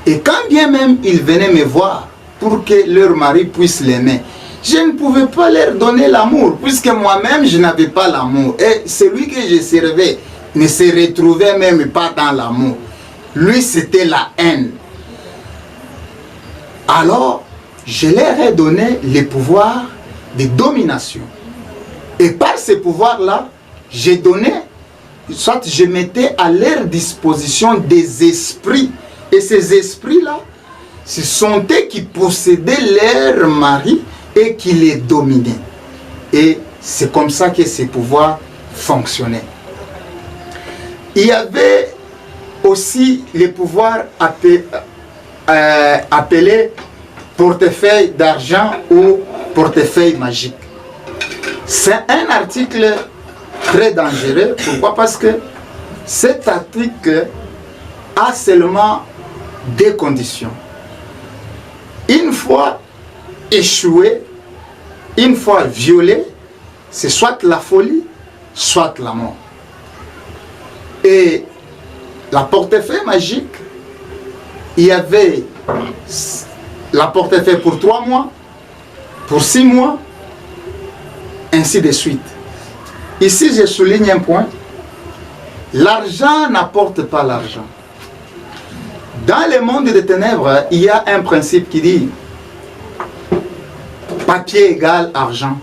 Et quand bien même ils venaient me voir pour que leur mari puisse l'aimer, je ne pouvais pas leur donner l'amour, puisque moi-même je n'avais pas l'amour. Et celui que je servais ne se retrouvait même pas dans l'amour. Lui, c'était la haine. Alors, je leur ai donné les pouvoirs de domination. Et par ces pouvoirs-là, j'ai donné, soit je mettais à leur disposition des esprits. Et ces esprits-là, ce sont eux qui possédaient leur mari et qui les dominaient. Et c'est comme ça que ces pouvoirs fonctionnaient. Il y avait aussi les pouvoirs appelés portefeuille d'argent ou portefeuille magique. C'est un article très dangereux. Pourquoi? Parce que cet article a seulement deux conditions. Une fois échoué, une fois violé, c'est soit la folie, soit la mort. Et la portefeuille magique, il y avait la portefeuille pour 3 mois, pour 6 mois, ainsi de suite. Ici, je souligne un point. L'argent n'apporte pas l'argent. Dans le monde des ténèbres, il y a un principe qui dit papier égale argent,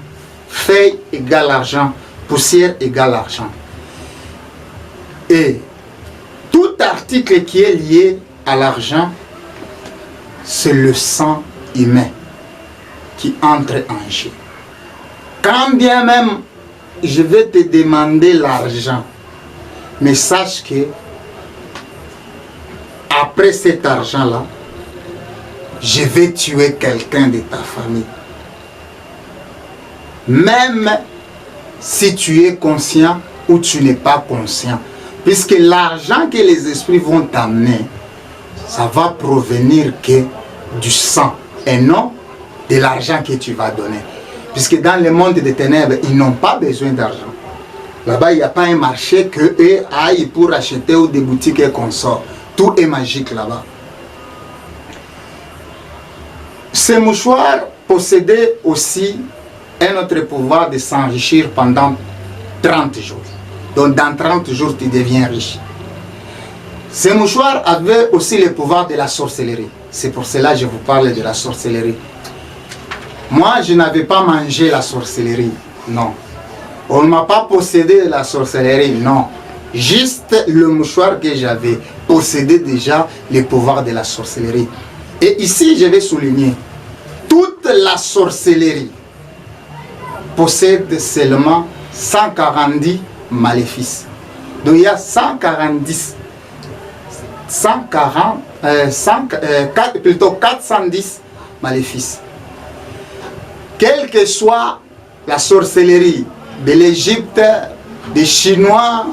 feuille égale argent, poussière égale argent. Et tout article qui est lié à l'argent, c'est le sang humain qui entre en jeu. Quand bien même je vais te demander l'argent, mais sache que après cet argent-là, je vais tuer quelqu'un de ta famille. Même si tu es conscient ou tu n'es pas conscient. Puisque l'argent que les esprits vont t'amener, ça va provenir que du sang et non de l'argent que tu vas donner. Puisque dans le monde des ténèbres, ils n'ont pas besoin d'argent. Là-bas, il n'y a pas un marché qu'eux aillent pour acheter ou des boutiques et consorts. Tout est magique là-bas. Ces mouchoirs possédaient aussi un autre pouvoir de s'enrichir pendant 30 jours. Donc dans 30 jours, tu deviens riche. Ces mouchoirs avaient aussi le pouvoir de la sorcellerie. C'est pour cela que je vous parle de la sorcellerie. Moi, je n'avais pas mangé la sorcellerie, non. On ne m'a pas possédé de la sorcellerie, non. Juste le mouchoir que j'avais possédait déjà le pouvoir de la sorcellerie. Et ici, je vais souligner, toute la sorcellerie possède seulement 140 maléfices. Donc il y a 410 maléfices. Quelle que soit la sorcellerie de l'Égypte, des Chinois,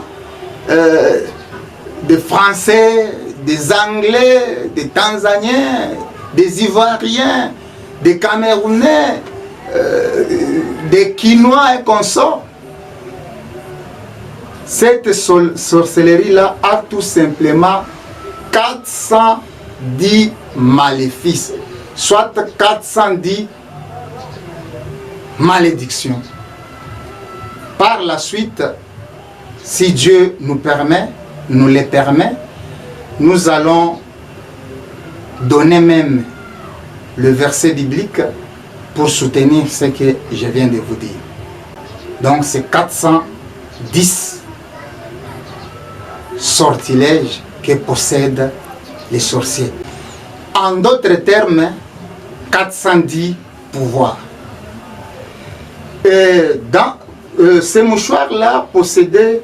des Français, des Anglais, des Tanzaniens, des Ivoiriens, des Camerounais, des Quinois et consorts, cette sorcellerie-là a tout simplement 410 maléfices, soit 410 malédictions. Par la suite, si Dieu nous les permet, nous allons donner même le verset biblique pour soutenir ce que je viens de vous dire. Donc c'est 410 sortilèges que possèdent les sorciers. En d'autres termes, 410 pouvoirs. Ces mouchoirs-là possédaient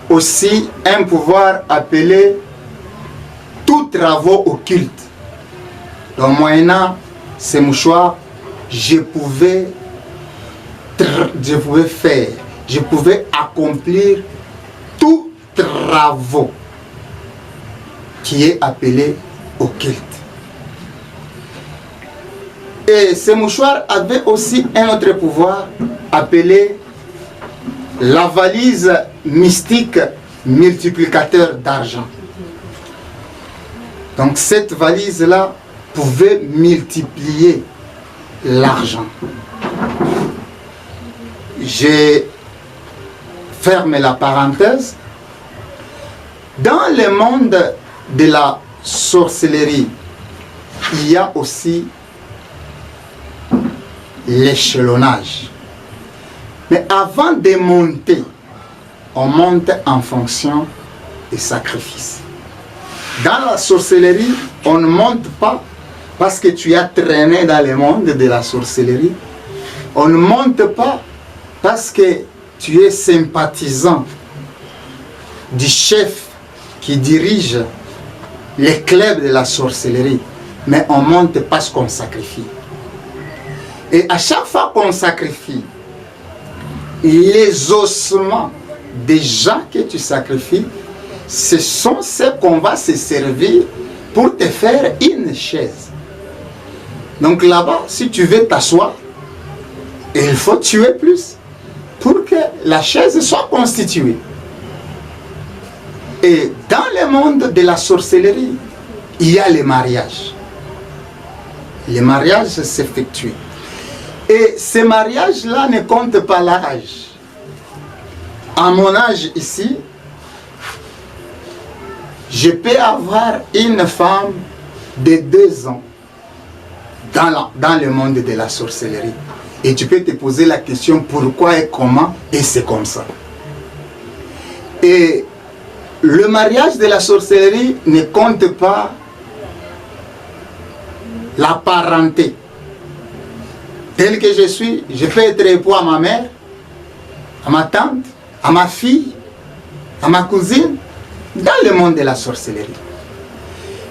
aussi un pouvoir appelé tous travaux occultes. Donc moyennant ces mouchoirs, je pouvais accomplir tout travaux qui est appelé occulte. Et ces mouchoirs avaient aussi un autre pouvoir appelé la valise mystique multiplicateur d'argent. Donc cette valise-là pouvait multiplier l'argent. Je ferme la parenthèse. Dans le monde de la sorcellerie, il y a aussi l'échelonnage. Mais avant de monter, on monte en fonction des sacrifices. Dans la sorcellerie, on ne monte pas parce que tu as traîné dans le monde de la sorcellerie. On ne monte pas parce que tu es sympathisant du chef qui dirige les clubs de la sorcellerie. Mais on monte parce qu'on sacrifie. Et à chaque fois qu'on sacrifie, les ossements des gens que tu sacrifies, ce sont ceux qu'on va se servir pour te faire une chaise. Donc là-bas, si tu veux t'asseoir, il faut tuer plus pour que la chaise soit constituée. Et dans le monde de la sorcellerie, il y a les mariages. Les mariages s'effectuent. Et ces mariages-là ne comptent pas l'âge. À mon âge ici, je peux avoir une femme de 2 ans dans le monde de la sorcellerie. Et tu peux te poser la question pourquoi et comment, et c'est comme ça. Et le mariage de la sorcellerie ne compte pas la parenté. Tel que je suis, je peux être époux à ma mère, à ma tante, à ma fille, à ma cousine, dans le monde de la sorcellerie.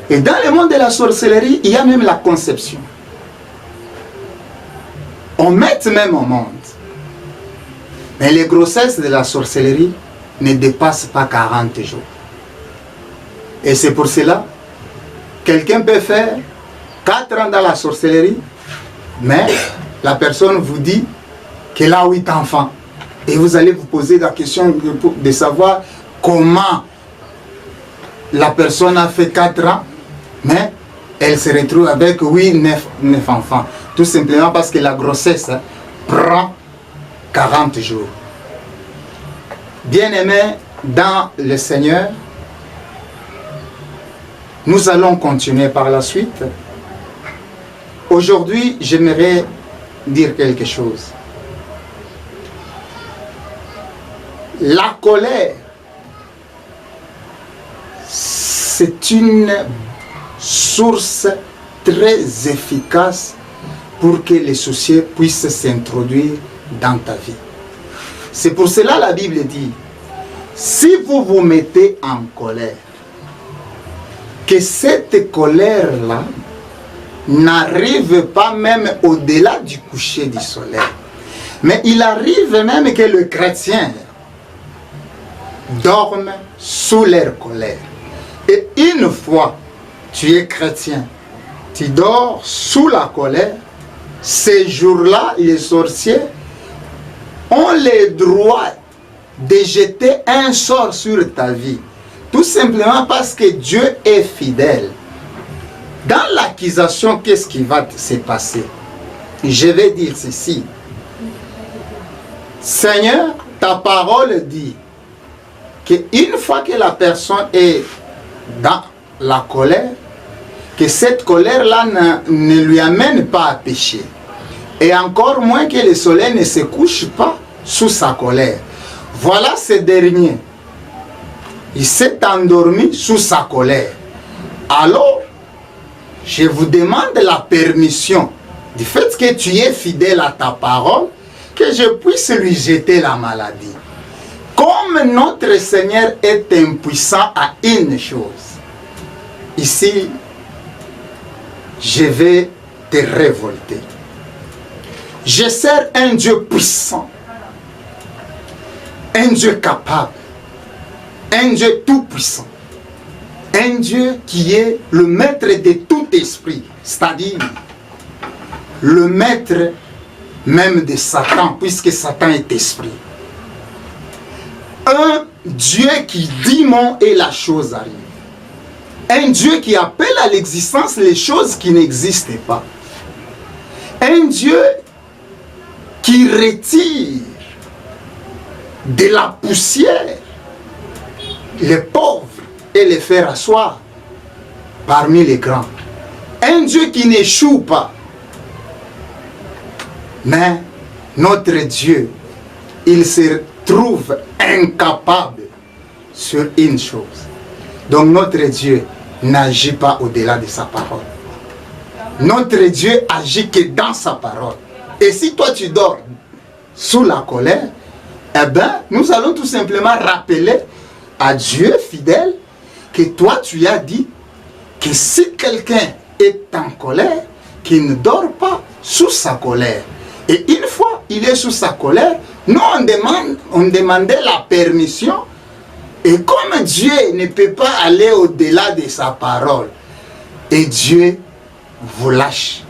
Et dans le monde de la sorcellerie, il y a même la conception. On met même au monde. Mais les grossesses de la sorcellerie ne dépassent pas 40 jours. Et c'est pour cela, quelqu'un peut faire 4 ans dans la sorcellerie, mais la personne vous dit qu'elle a 8 enfants. Et vous allez vous poser la question de savoir comment la personne a fait 4 ans, mais elle se retrouve avec 9 enfants. Tout simplement parce que la grossesse prend 40 jours. Bien-aimés dans le Seigneur, nous allons continuer par la suite. Aujourd'hui, j'aimerais dire quelque chose. La colère, c'est une source très efficace pour que les soucis puissent s'introduire dans ta vie. C'est pour cela la Bible dit, si vous vous mettez en colère, que cette colère-là n'arrive pas même au-delà du coucher du soleil. Mais il arrive même que le chrétien dorme sous leur colère. Et une fois tu es chrétien, tu dors sous la colère, ces jours-là, les sorciers ont le droit de jeter un sort sur ta vie. Tout simplement parce que Dieu est fidèle. Dans l'accusation, qu'est-ce qui va se passer? Je vais dire ceci. Seigneur, ta parole dit qu'une fois que la personne est dans la colère, que cette colère-là ne lui amène pas à pécher. Et encore moins que le soleil ne se couche pas sous sa colère. Voilà ce dernier. Il s'est endormi sous sa colère. Alors, je vous demande la permission du fait que tu es fidèle à ta parole, que je puisse lui jeter la maladie. Comme notre Seigneur est impuissant à une chose, ici, je vais te révolter. Je sers un Dieu puissant, un Dieu capable, un Dieu tout-puissant, un Dieu qui est le maître de tout esprit, c'est-à-dire le maître même de Satan, puisque Satan est esprit. Un Dieu qui dit mon et la chose arrive. Un Dieu qui appelle à l'existence les choses qui n'existent pas. Un Dieu qui retire de la poussière les pauvres et les faire asseoir parmi les grands. Un Dieu qui n'échoue pas. Mais notre Dieu, il se trouve incapable sur une chose. Donc notre Dieu n'agit pas au-delà de sa parole. Notre Dieu agit que dans sa parole. Et si toi tu dors sous la colère, eh bien, nous allons tout simplement rappeler à Dieu fidèle que toi tu as dit que si quelqu'un est en colère, qu'il ne dort pas sous sa colère. Et une fois il est sous sa colère, nous on demandait la permission. Et comme Dieu ne peut pas aller au-delà de sa parole, et Dieu vous lâche.